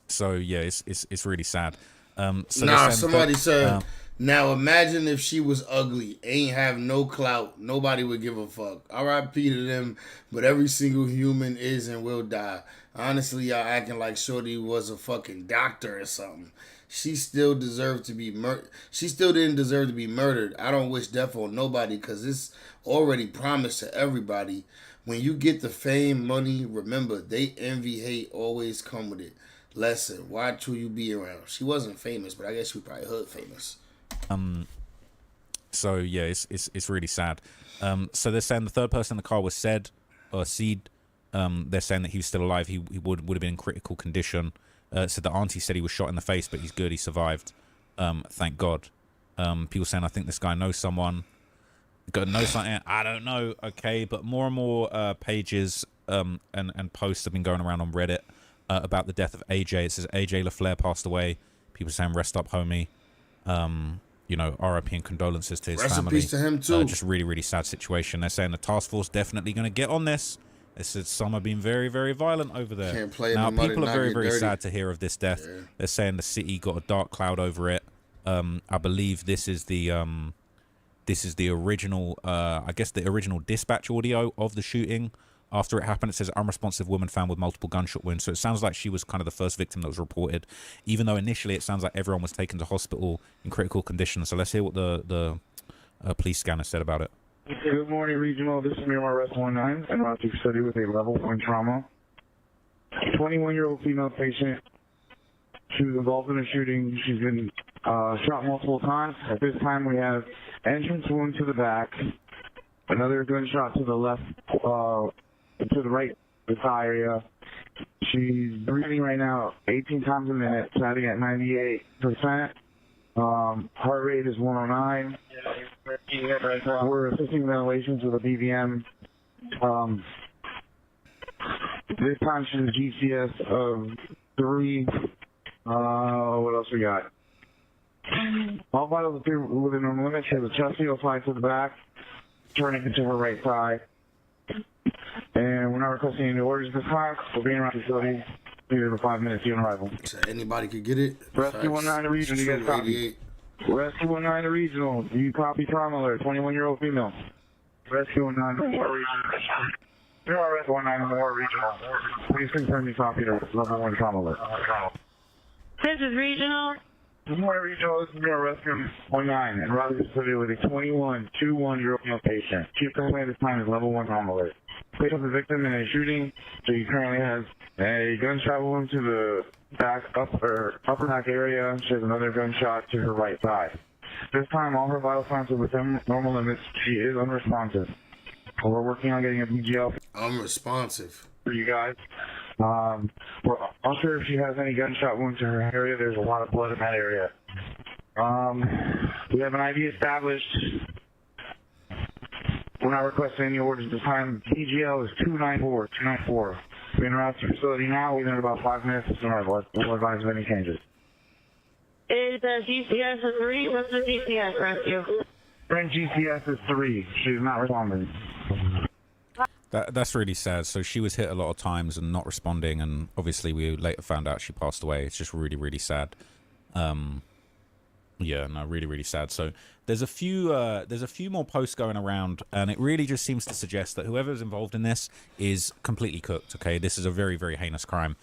So yeah, it's really sad. So somebody said, now imagine if she was ugly, ain't have no clout, nobody would give a fuck. R.I.P. to them, but every single human is and will die. Honestly, y'all acting like Shorty was a fucking doctor or something. She still deserved to be murdered. She still didn't deserve to be murdered. I don't wish death on nobody because it's already promised to everybody. When you get the fame, money, remember, they envy, hate always come with it. Lesson, watch who you be around. She wasn't famous, but I guess she was probably hood famous. So yeah, it's really sad. So they're saying the third person in the car was Seed. They're saying that he was still alive. He would have been in critical condition. So the auntie said he was shot in the face, but he's good. He survived. Thank God. People saying, I think this guy knows someone. Got to know something. I don't know. Okay, but more and more pages and posts have been going around on Reddit about the death of AJ. It says AJ LaFleur passed away. People saying rest up, homie. You know, RIP and condolences to his family. Rest in peace to him too. Just really, really sad situation. They're saying the task force definitely going to get on this. They said some have been very, very violent over there. Can't play now, in the mud people and are not very, get very dirty. sad to hear of this death. Yeah. They're saying the city got a dark cloud over it. I believe this is the original, I guess the original dispatch audio of the shooting. After it happened, it says unresponsive woman found with multiple gunshot wounds. So it sounds like she was kind of the first victim that was reported, even though initially it sounds like everyone was taken to hospital in critical condition. So let's hear what the police scanner said about it. Good morning, Regional. This is Miramar Rest 19, and about to study with a level 1 trauma. 21-year-old female patient. She was involved in a shooting. She's been shot multiple times. At this time, we have entrance wound to the back, another gunshot to the left, to the right thigh area. She's breathing right now 18 times a minute, sitting at 98%. Heart rate is 109. We're assisting ventilations with a BVM. This time she's a GCS of 3. What else we got? All vitals appear within normal limits. She has a chest slide to the back, turning into her right thigh. And we're not requesting any orders this time. We'll be around the facility for 5 minutes on arrival. So anybody could get it. Rescue 19 regional, you guys copy. Rescue 19 regional, you copy trauma alert, 21-year-old female. Rescue 19 more regional. Rescue 19 more regional. Please confirm you copy the level 1 trauma alert. This is regional. Good morning, regional. This is your rescue 19 and Raleigh facility with a 21-year-old female patient. Chief complaint this time is level 1 trauma alert. Patient is a victim in a shooting, so he currently has a gunshot wound to the back upper back area. She has another gunshot to her right thigh. This time, all her vital signs are within normal limits. She is unresponsive. We're working on getting a BGL. Unresponsive. For you guys. We're unsure if she has any gunshot wounds to her area. There's a lot of blood in that area. We have an ID established. We're not requesting any orders this time. TGL is 294. We're in route to the facility now. Within about 5 minutes. We'll advise of any changes. Is the GCS a 3? What's the GCS rescue? Brent GCS is 3. She's not responding. That's really sad. So she was hit a lot of times and not responding, and obviously we later found out she passed away. It's just really, really sad. Yeah, no, really, really sad. So there's a few more posts going around, and it really just seems to suggest that whoever's involved in this is completely cooked. Okay, this is a very, very heinous crime.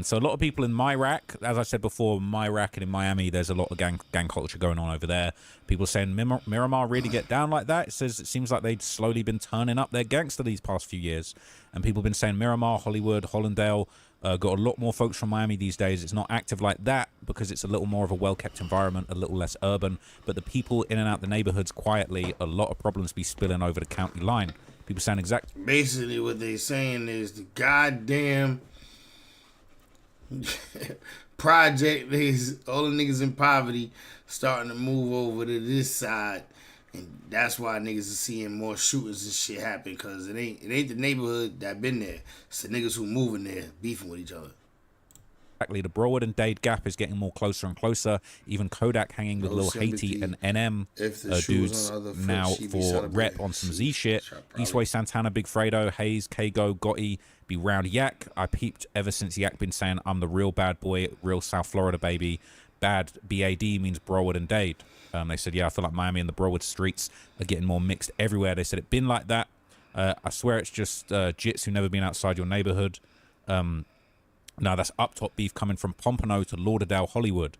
So a lot of people in Myrack, as I said before, Myrack and in Miami, there's a lot of gang culture going on over there. People saying Miramar really get down like that. It seems like they've slowly been turning up their gangster these past few years, and people have been saying Miramar, Hollywood, Hollandale. Got a lot more folks from Miami these days. It's not active like that because it's a little more of a well-kept environment, a little less urban. But the people in and out the neighborhoods quietly, a lot of problems be spilling over the county line. People saying exactly. Basically, what they're saying is the goddamn project is all the niggas in poverty starting to move over to this side. And that's why niggas are seeing more shooters and shit happen, because it ain't the neighborhood that been there. It's the niggas who moving there beefing with each other. Exactly. The Broward and Dade gap is getting more closer and closer. Even Kodak hanging with Lil Haiti and NM dudes now for rep on some Z shit. Eastway Santana, Big Fredo, Hayes, Kago, Gotti, be round Yak. I peeped ever since Yak been saying I'm the real bad boy, real South Florida baby. Bad, BAD means Broward and Dade. They said, yeah, I feel like Miami and the Broward streets are getting more mixed everywhere. They said it been like that. I swear it's just jits who never been outside your neighborhood. Now that's up top beef coming from Pompano to Lauderdale, Hollywood.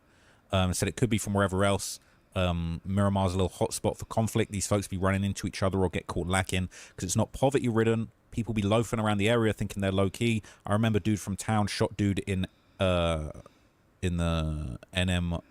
Said it could be from wherever else. Miramar's a little hotspot for conflict. These folks be running into each other or get caught lacking because it's not poverty ridden. People be loafing around the area thinking they're low key. I remember dude from town shot dude in the NM.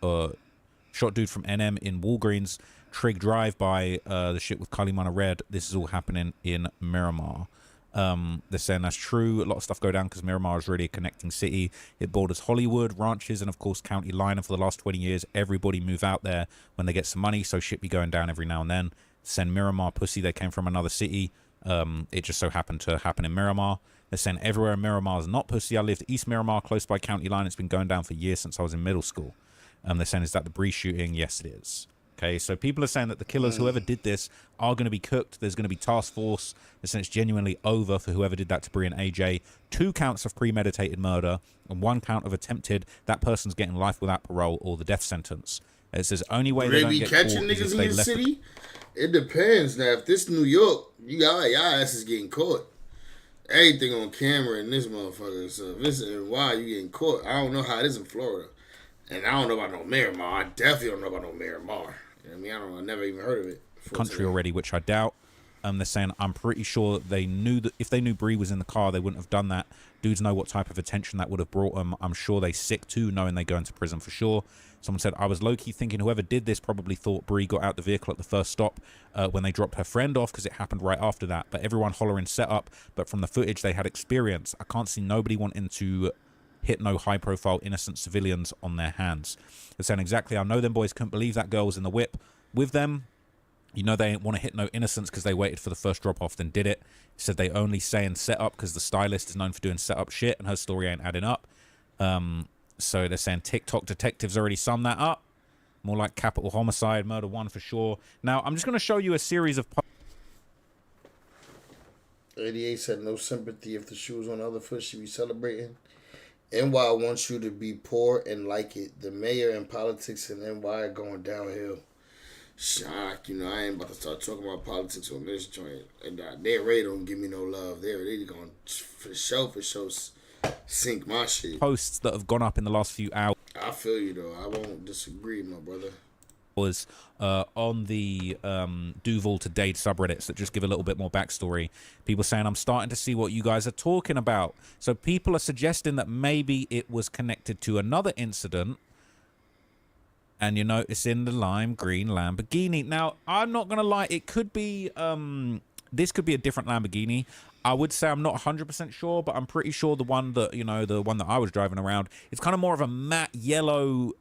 Shot dude from NM in Walgreens, Trig Drive by the shit with Kalimana Red. This is all happening in Miramar. They're saying that's true. A lot of stuff go down because Miramar is really a connecting city. It borders Hollywood, ranches, and of course County Line. And for the last 20 years, everybody move out there when they get some money. So shit be going down every now and then. Send Miramar pussy. They came from another city. It just so happened to happen in Miramar. They're saying everywhere in Miramar is not pussy. I lived East Miramar, close by County Line. It's been going down for years since I was in middle school. They're saying, is that the Bree shooting? Yes, it is. Okay, so people are saying that the killers, whoever did this, are going to be cooked. There's going to be task force. They're saying it's genuinely over for whoever did that to Bree and AJ. 2 counts of premeditated murder and 1 count of attempted. That person's getting life without parole or the death sentence. It says only way they don't get catching caught niggas in your city. It depends. Now, if this New York, y'all ass is getting caught. everything on camera in this motherfucker. So if it's in why you getting caught, I don't know how it is in Florida. And I don't know about no Miramar. I definitely don't know about no Miramar. You know what I mean? I never even heard of it. Country already, which I doubt. They're saying I'm pretty sure they knew that if they knew Bree was in the car, they wouldn't have done that. Dudes know what type of attention that would have brought them. I'm sure they sick too, knowing they go into prison for sure. Someone said, I was low-key thinking whoever did this probably thought Bree got out the vehicle at the first stop when they dropped her friend off, because it happened right after that. But everyone hollering set up, but from the footage they had experience. I can't see nobody wanting to hit no high-profile innocent civilians on their hands. They're saying exactly, I know them boys couldn't believe that girl was in the whip with them. You know they ain't want to hit no innocents because they waited for the first drop-off, then did it. He said they only saying setup because the stylist is known for doing setup shit and her story ain't adding up. So they're saying TikTok detectives already summed that up. More like capital homicide, murder one for sure. Now, I'm just going to show you a series of... 88 said no sympathy if the shoe was on the other foot, she'd be celebrating. NY wants you to be poor and like it. The mayor and politics in NY are going downhill. Shock, you know, I ain't about to start talking about politics on this joint. And they already don't give me no love. They're going for sure, sink my shit. Posts that have gone up in the last few hours. I feel you, though. I won't disagree, my brother. Was on the Duval to Dade subreddits that just give a little bit more backstory. People saying, I'm starting to see what you guys are talking about. So people are suggesting that maybe it was connected to another incident. And you notice in the lime green Lamborghini. Now, I'm not going to lie. It could be, this could be a different Lamborghini. I would say I'm not 100% sure, but I'm pretty sure the one that, you know, the one that I was driving around, it's kind of more of a matte yellow,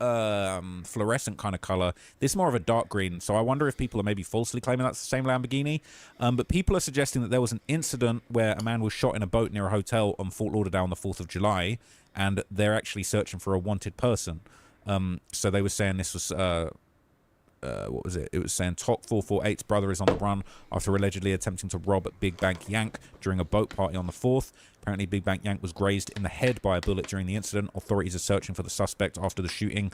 fluorescent kind of color. This is more of a dark green. So I wonder if people are maybe falsely claiming that's the same Lamborghini. But people are suggesting that there was an incident where a man was shot in a boat near a hotel on Fort Lauderdale on the 4th of July, and they're actually searching for a wanted person. So they were saying this was, what was it? It was saying Tok 448's brother is on the run after allegedly attempting to rob Big Bank Yank during a boat party on the 4th. Apparently, Big Bank Yank was grazed in the head by a bullet during the incident. Authorities are searching for the suspect after the shooting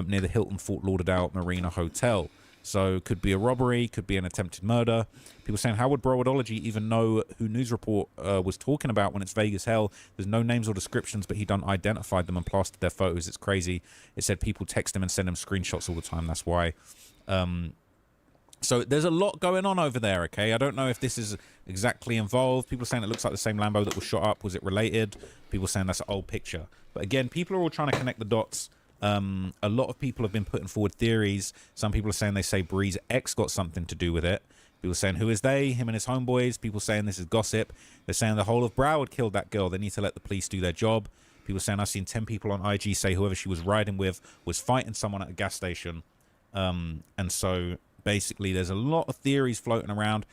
near the Hilton Fort Lauderdale Marina Hotel. So could be a robbery, could be an attempted murder. People saying, how would Broadology even know who News Report was talking about when it's vague as hell? There's no names or descriptions, but he done identified them and plastered their photos. It's crazy. It said people text him and send him screenshots all the time. That's why. So there's a lot going on over there, okay? I don't know if this is exactly involved. People saying it looks like the same Lambo that was shot up. Was it related? People saying that's an old picture. But again, people are all trying to connect the dots. A lot of people have been putting forward theories. Some people are saying they say Bree's ex got something to do with it. People saying, who is they? Him and his homeboys. People saying this is gossip. They're saying the whole of Broward killed that girl. They need to let the police do their job. People saying, I've seen 10 people on IG say whoever she was riding with was fighting someone at a gas station. And so basically there's a lot of theories floating around.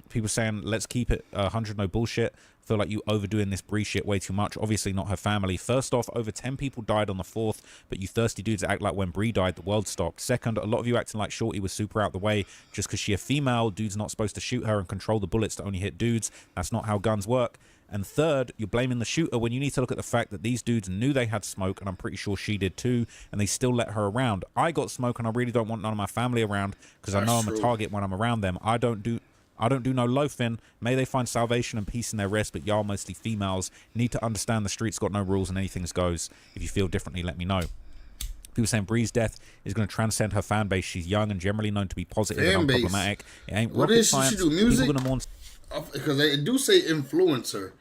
People saying, let's keep it 100, no bullshit. Feel like you overdoing this Bree shit way too much. Obviously not her family. First off, over 10 people died on the 4th, but you thirsty dudes act like when Bree died, the world stopped. Second, a lot of you acting like Shorty was super out the way just because she a female. Dude's not supposed to shoot her and control the bullets to only hit dudes. That's not how guns work. And third, you're blaming the shooter when you need to look at the fact that these dudes knew they had smoke, and I'm pretty sure she did too, and they still let her around. I got smoke, and I really don't want none of my family around because I know I'm a target when I'm around them. I don't do no loafing. May they find salvation and peace in their rest, but y'all, mostly females, need to understand the streets got no rules and anything goes. If you feel differently, let me know. People saying Bree's death is going to transcend her fan base. She's young and generally known to be positive and unproblematic. It ain't rocket science. What does she do? Music? People gonna mourn. Because they do say influencer.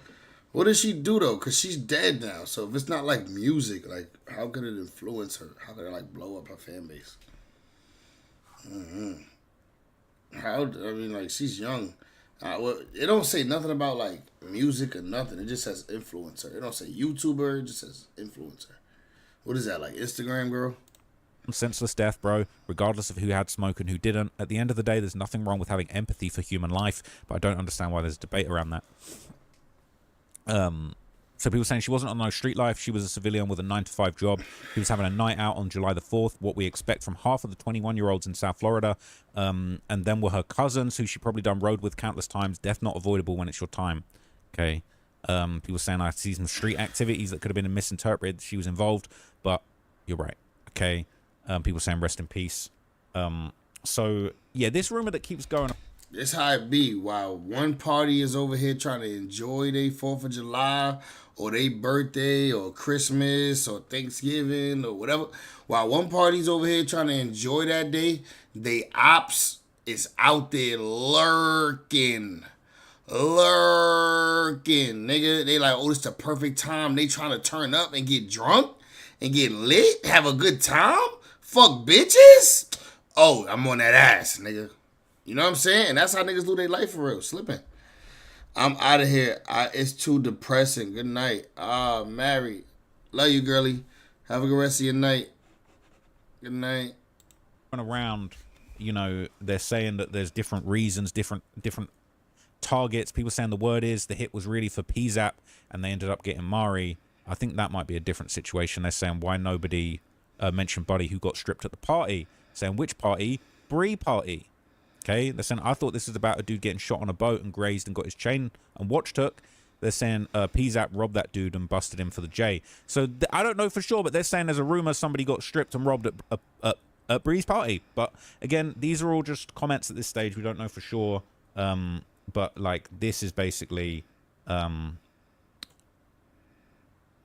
What does she do though? Because she's dead now. So if it's not like music, like how could it influence her? How could it like blow up her fan base? How? I mean, like she's young. Well, it don't say nothing about like music or nothing. It just says influencer. It don't say YouTuber. It just says influencer. What is that, like Instagram girl? Senseless death, bro, regardless of who had smoke and who didn't. At the end of the day, there's nothing wrong with having empathy for human life, but I don't understand why there's debate around that. So people saying she wasn't on no street life. She was a civilian with a 9-to-5 job. She was having a night out on July the 4th, what we expect from half of the 21-year-olds in South Florida. And then were her cousins, who she probably done road with countless times. Death not avoidable when it's your time. Okay. People saying I see some street activities that could have been misinterpreted. She was involved, but you're right. Okay. People saying rest in peace. So yeah, this rumor that keeps going. It's how it be. While one party is over here trying to enjoy their 4th of July or their birthday or Christmas or Thanksgiving or whatever, while one party's over here trying to enjoy that day, they ops is out there lurking, nigga. They like, oh, it's the perfect time. They trying to turn up and get drunk and get lit, have a good time, fuck bitches. Oh, I'm on that ass, nigga. You know what I'm saying? And that's how niggas lose their life for real, slipping. I'm out of here. It's too depressing. Good night. Married. Love you, girly. Have a good rest of your night. Good night. Around, you know, they're saying that there's different reasons, different targets. People saying the word is the hit was really for PZAP and they ended up getting Mari. I think that might be a different situation. They're saying why nobody mentioned Buddy who got stripped at the party. Saying which party? Bree party. Okay, they're saying I thought this was about a dude getting shot on a boat and grazed and got his chain and watch took. They're saying PZAP robbed that dude and busted him for the J. So I don't know for sure, but they're saying there's a rumor somebody got stripped and robbed at Bree's party. But again, these are all just comments at this stage. We don't know for sure. But like this is basically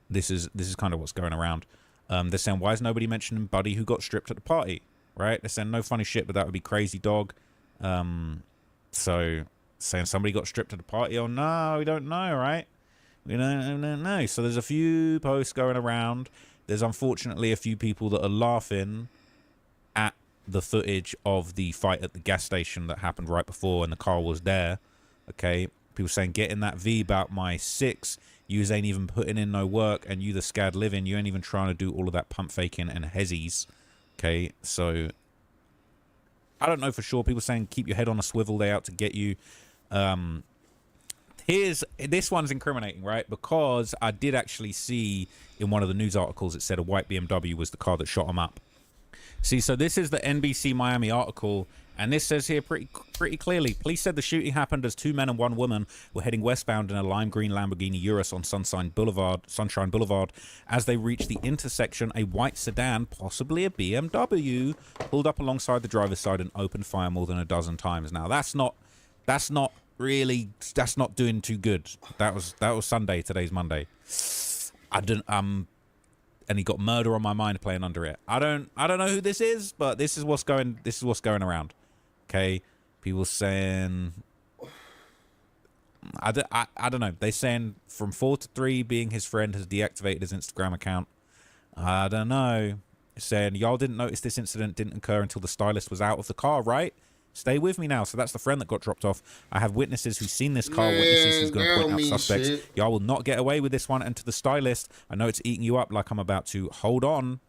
this is kind of what's going around. They're saying why is nobody mentioning Buddy who got stripped at the party? Right? They're saying no funny shit, but that would be crazy, dog. So saying somebody got stripped at the party. Oh no, we don't know, right? We don't know. So there's a few posts going around. There's unfortunately a few people that are laughing at the footage of the fight at the gas station that happened right before and the car was there. Okay, people saying get in that V about my 6. Yous ain't even putting in no work, and you the scad living. You ain't even trying to do all of that pump faking and hezzies. Okay, so I don't know for sure. People saying keep your head on a swivel. They out to get you. This one's incriminating, right? Because I did actually see in one of the news articles it said a white BMW was the car that shot him up. See, so this is the NBC Miami article, and this says here pretty clearly, police said the shooting happened as 2 men and 1 woman were heading westbound in a lime green Lamborghini Urus on Sunshine Boulevard. As they reached the intersection, a white sedan, possibly a BMW, pulled up alongside the driver's side and opened fire more than a dozen times. Now that's not doing too good. That was Sunday. Today's Monday. And he got Murder on My Mind playing under it. I don't know who this is, but this is what's going around. Okay, people saying I don't know. They saying from 4 to 3 being his friend has deactivated his Instagram account. I don't know. Saying y'all didn't notice this incident didn't occur until the stylist was out of the car, right? Stay with me now. So that's the friend that got dropped off. I have witnesses who've seen this car, witnesses who's going to point out suspects. Shit. Y'all will not get away with this one. And to the stylist, I know it's eating you up like I'm about to. Hold on.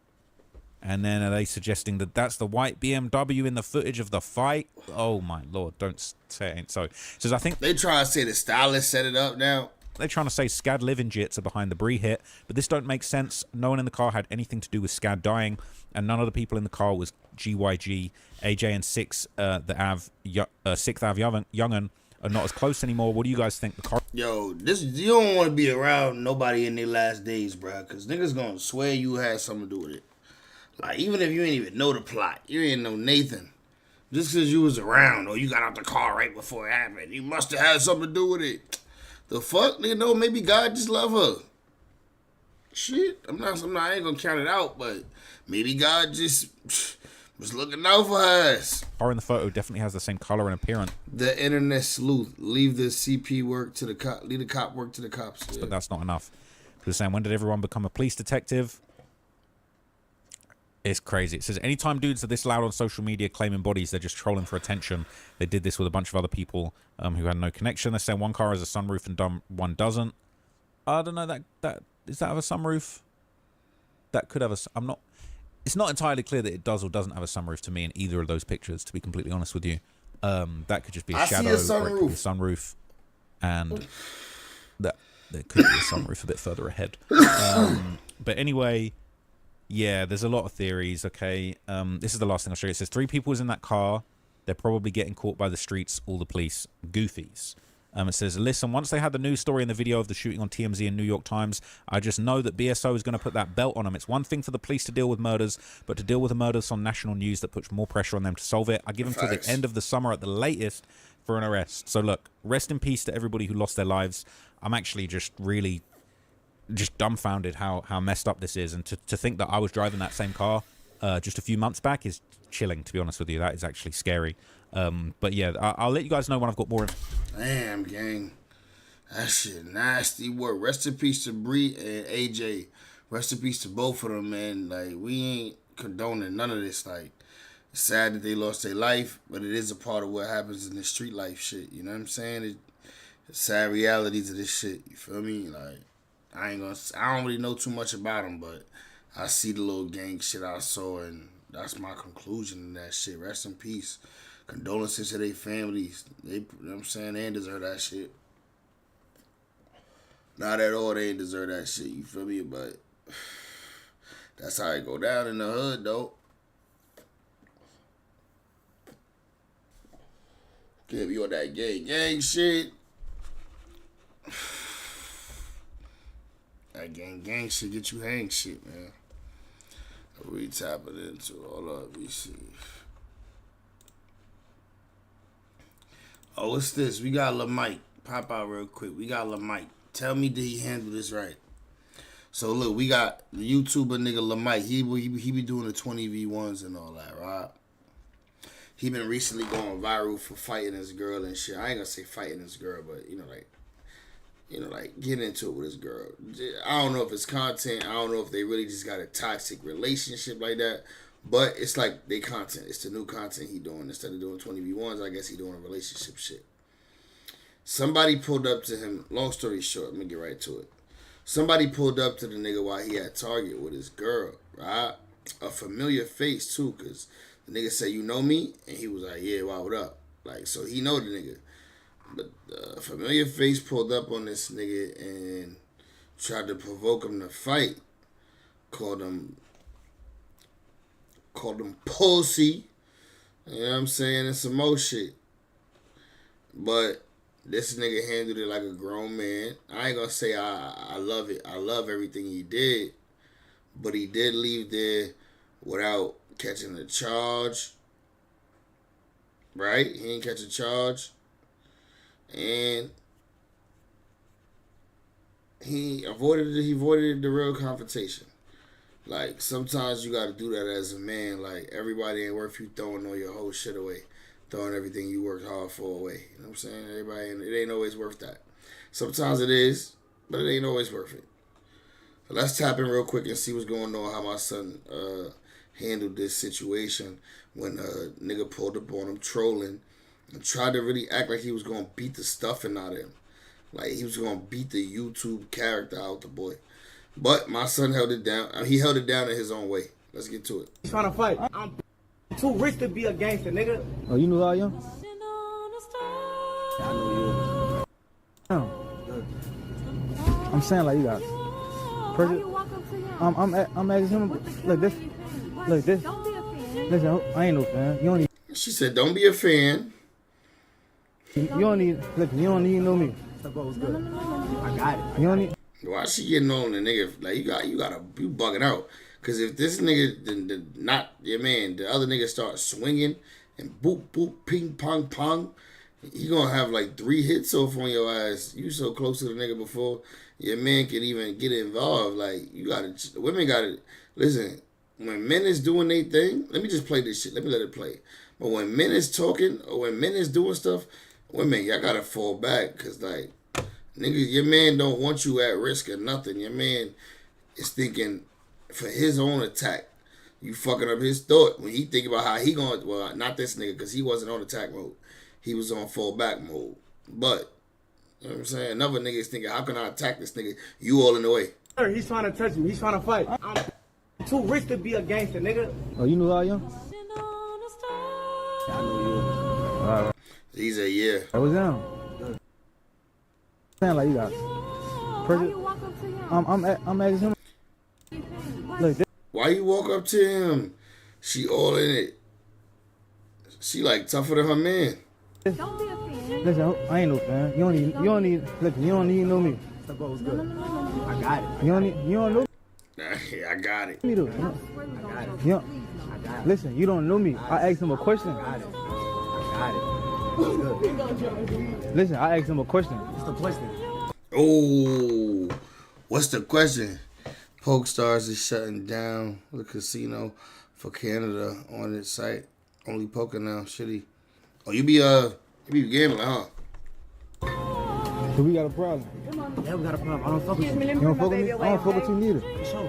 And then are they suggesting that that's the white BMW in the footage of the fight? Oh, my Lord. Don't say it ain't so. Says, I think they try to say the stylist set it up now. They're trying to say Scad living jits are behind the Bree hit, but this don't make sense. No one in the car had anything to do with Scad dying, and none of the people in the car was GYG. AJ and 6th Ave Young'un are not as close anymore. What do you guys think? The car? Yo, you don't want to be around nobody in their last days, bro, because niggas gonna swear you had something to do with it. Like, even if you ain't even know the plot, you ain't know Nathan. Just because you was around or you got out the car right before it happened, you must have had something to do with it. The fuck, nigga? No, maybe God just love her. Shit, I ain't gonna count it out, but maybe God just was looking out for us. Car in the photo definitely has the same color and appearance. The internet sleuth, leave the CP work to the cop, leave the cop work to the cops. Yeah. But that's not enough. People saying, when did everyone become a police detective? It's crazy. It says, anytime dudes are this loud on social media claiming bodies, they're just trolling for attention. They did this with a bunch of other people who had no connection. They're saying one car has a sunroof and one doesn't. I don't know. That does that have a sunroof? That could have a... It's not entirely clear that it does or doesn't have a sunroof to me in either of those pictures, to be completely honest with you. That could just be a shadow. See a sunroof. Or it could be a sunroof. And there could be a sunroof a bit further ahead. But anyway... Yeah, there's a lot of theories, okay? This is the last thing I'll show you. It says 3 people was in that car. They're probably getting caught by the streets, all the police. Goofies. It says, listen, once they had the news story and the video of the shooting on TMZ and New York Times, I just know that BSO is going to put that belt on them. It's one thing for the police to deal with murders, but to deal with the murders on national news that puts more pressure on them to solve it. I give them till the end of the summer at the latest for an arrest. So look, rest in peace to everybody who lost their lives. I'm actually just really just dumbfounded how messed up this is. And to think that I was driving that same car just a few months back is chilling, to be honest with you. That is actually scary. But yeah, I'll let you guys know when I've got more. Damn, gang. That shit nasty work. Rest in peace to Bree and AJ. Rest in peace to both of them, man. Like, we ain't condoning none of this. Like, it's sad that they lost their life, but it is a part of what happens in the street life shit. You know what I'm saying? It's sad realities of this shit. You feel me? Like, I don't really know too much about them, but I see the little gang shit I saw, and that's my conclusion to that shit. Rest in peace. Condolences to their families. You know what I'm saying? They ain't deserve that shit. Not at all, they ain't deserve that shit. You feel me? But that's how it go down in the hood, though. Can't be on that gang shit. That gang shit get you hang shit, man. We tap it into all up. We see. Oh, what's this? We got Lil Mike. Pop out real quick. We got Lil Mike. Tell me, did he handle this right? So look, we got the YouTuber nigga Lil Mike. He be doing the 20v1s and all that, right? He been recently going viral for fighting his girl and shit. I ain't gonna say fighting his girl, but like getting into it with his girl. I don't know if it's content. I don't know if they really just got a toxic relationship like that. But it's like they content. It's the new content he doing. Instead of doing 20v1s, I guess he doing a relationship shit. Somebody pulled up to him. Long story short, let me get right to it. Somebody pulled up to the nigga while he at Target with his girl, right? A familiar face too, because the nigga said, "You know me?" And he was like, "Yeah, why, what up?" Like, so he know the nigga. But a familiar face pulled up on this nigga and tried to provoke him to fight. Called him pussy. You know what I'm saying? And some more shit. But this nigga handled it like a grown man. I ain't gonna say I love it. I love everything he did. But he did leave there without catching a charge. Right? He ain't catch a charge. And he avoided the real confrontation. Like, sometimes you gotta do that as a man. Like, everybody ain't worth you throwing all your whole shit away. Throwing everything you worked hard for away. You know what I'm saying? It ain't always worth that. Sometimes it is, but it ain't always worth it. So let's tap in real quick and see what's going on, how my son handled this situation when a nigga pulled up on him trolling and tried to really act like he was going to beat the stuffing out of him. Like, he was going to beat the YouTube character out the boy. But my son held it down. He held it down in his own way. Let's get to it. He's trying to fight. I'm too rich to be a gangster, nigga. Oh, you know who I am? I know you. I'm saying like you got. I'm asking him. Look this. Listen, I ain't no fan. You don't need. She said, "Don't be a fan." You don't need. Listen, you don't need to know me. I got it. You don't need. Why she getting on the nigga? Like, you bugging out. Cause if this nigga, not your man, the other nigga start swinging and boop boop ping pong pong, he gonna have like 3 hits off on your ass. You so close to the nigga before your man can even get involved. Like, women gotta listen. When men is doing their thing, let me just play this shit. Let me let it play. But when men is talking or when men is doing stuff, women, y'all gotta fall back. Cause like, nigga, your man don't want you at risk or nothing. Your man is thinking for his own attack. You fucking up his thought when he think about how he going. Well, not this nigga, because he wasn't on attack mode. He was on fall back mode. But you know what I'm saying? Another nigga is thinking, how can I attack this nigga? You all in the way. He's trying to touch me. He's trying to fight. I'm too rich to be a gangster, nigga. Oh, you know who I am? I know you. All right. He's a yeah. I was down. Saying like you got. I'm asking him. Look. Why you walk up to him? She all in it. She like tougher than her man. Listen, I ain't no fan. You don't need. Listen, you don't need to know me. I got it. You don't know. Yeah, I got it. Me though. Listen, you don't know me. I asked him a question. I got it. Listen, I asked him a question. What's the question? Oh, what's the question? PokeStars is shutting down the casino for Canada on its site. Only poker now, shitty. Oh, you be gambling, huh? So we got a problem. Yeah, we got a problem. I don't fuck with you. You don't fuck with me? I don't fuck with you neither. For sure.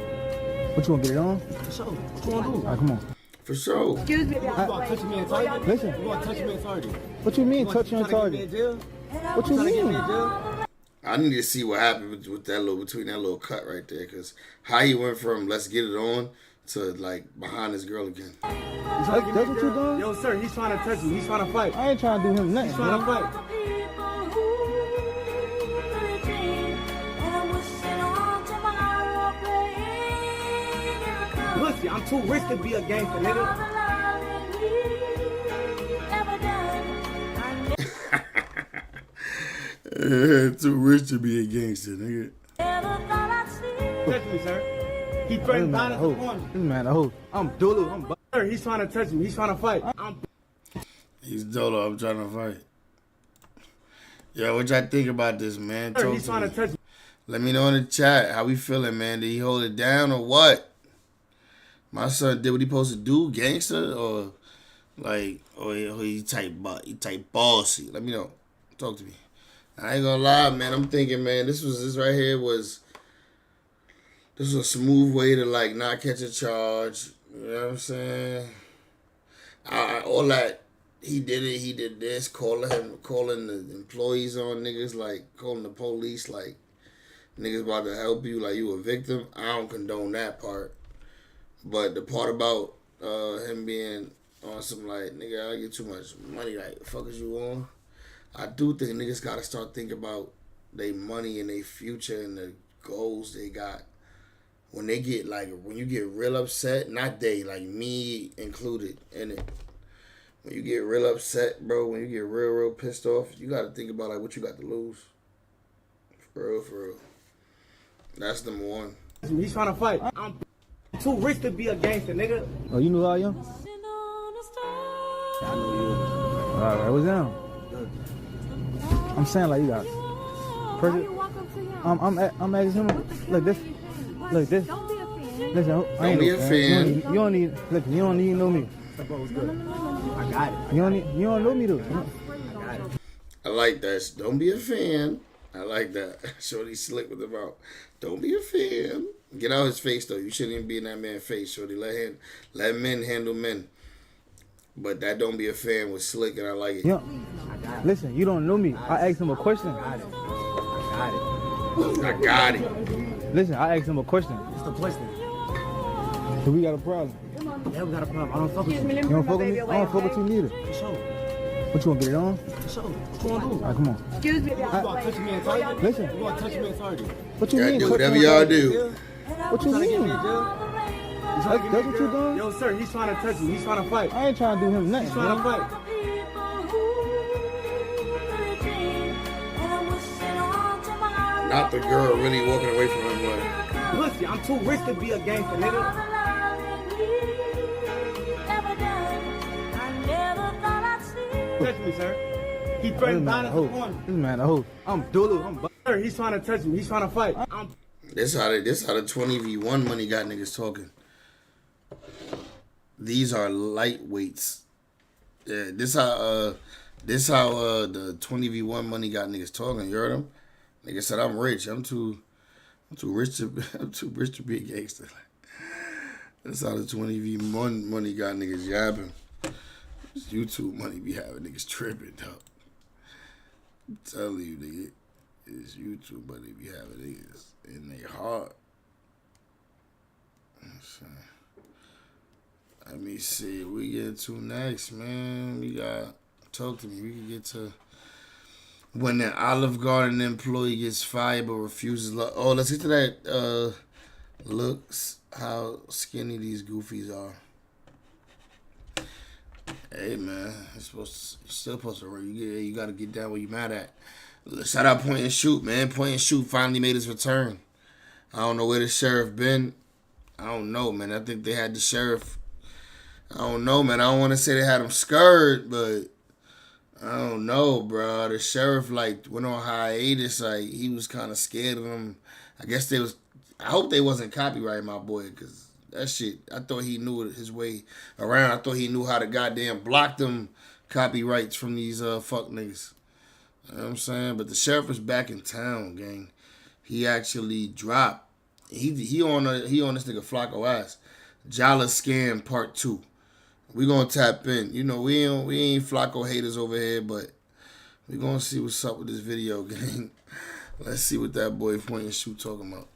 What you want to get it on? For sure. What you want to do? All right, come on. For sure. Excuse me. You want to touch me and target? Listen. You want to touch me and target? What you mean, touch you and target? What you mean? I need to see what happened with that between that little cut right there, because how he went from let's get it on to like behind this girl again. That's what you doing? Yo, sir, he's trying to touch you. He's trying to fight. I ain't trying to do him nothing. He's trying to fight. Pussy, I'm too rich to be a gangster, nigga. Too rich to be a gangster, nigga. Touch me, sir. He threatened violence upon me. This man a hoe. I'm Dolo. I'm Sir, he's trying to touch me. He's trying to fight. He's Dolo. I'm trying to fight. Yo, what y'all think about this, man? Sir, he's trying to touch me. Let me know in the chat. How we feeling, man? Did he hold it down or what? My son did what he supposed to do, gangster, or like, or he type bossy. Let me know. Talk to me. I ain't gonna lie, man. I'm thinking, man, this right here was a smooth way to like not catch a charge. You know what I'm saying? All that he did it. He did this, calling the employees on niggas, like calling the police, like niggas about to help you, like you a victim. I don't condone that part. But the part about him being on some like, nigga, I get too much money, like, fuck is you on? I do think niggas gotta start thinking about their money and their future and the goals they got. When they get like, when you get real upset, not they, like me included in it. When you get real upset, bro, when you get real pissed off, you gotta think about like what you got to lose. For real. That's number one. He's trying to fight. I'm too rich to be a gangster, nigga. Oh, you know who I am? I know you. All right, what's down? I'm saying like you got. I'm asking him. Look this. Listen, I ain't be a fan. You don't need. Look, you don't need to know me. I got it. You don't know me though. I got it. I like that. Don't be a fan. I like that. Shorty slick with the mouth. Don't be a fan. Get out his face though. You shouldn't even be in that man's face, Shorty. Let men handle men. But that don't be a fan was slick, and I like it. Yeah. Listen, you don't know me. I asked him a question. I got it. Listen, I asked him a question. What's the question? So we got a problem. Yeah, we got a problem. I don't fuck with you. You don't fuck with me? I don't fuck with you neither. For sure. What you want to get it on? For sure. What you want to do? All right, come on. Excuse me. You want to touch me and target? Listen. You want to touch me and target? What you mean? Do whatever y'all do. What you mean? That's what you doing? Yo, sir, he's trying to touch you. He's trying to fight. I ain't trying to do him nothing. He's trying to fight. Not the girl really walking away from him. Like, pussy, I'm too rich to be a gangster, nigga. Touch me, sir. He threatened violence upon me. This man a hoe. I'm Dolo. Sir, he's trying to touch you. He's trying to fight. this how the 20v1 money got niggas talking. These are lightweights. Yeah, this how the 20v1 money got niggas talking. You heard them? Nigga said I'm rich. I'm too rich to be a gangster. That's how the 20v1 money got niggas yapping. This YouTube money be having niggas tripping, though. I'm telling you, nigga. It's YouTube money be having niggas in their heart. Let me see. We get to next, man. We got, talk to me. We can get to when an Olive Garden employee gets fired but refuses. Oh, let's get to that. Looks how skinny these goofies are. Hey man, you're still supposed to. You got to get down where you mad at. Shout out Point and Shoot, man. Point and Shoot finally made his return. I don't know where the sheriff been. I don't know, man. I think they had the sheriff. I don't know, man. I don't want to say they had him scared, but I don't know, bro. The sheriff like went on hiatus. Like he was kind of scared of them. I guess they was. I hope they wasn't copyrighting my boy, cause that shit. I thought he knew his way around. I thought he knew how to goddamn block them copyrights from these fuck niggas. You know what I'm saying? But the sheriff is back in town, gang. He actually dropped. He on this nigga Flacco ass. Jala Scam Part 2. We gonna tap in. You know, we ain't Flacco haters over here, but we gonna see what's up with this video, gang. Let's see what that boy Point and Shoot talking about.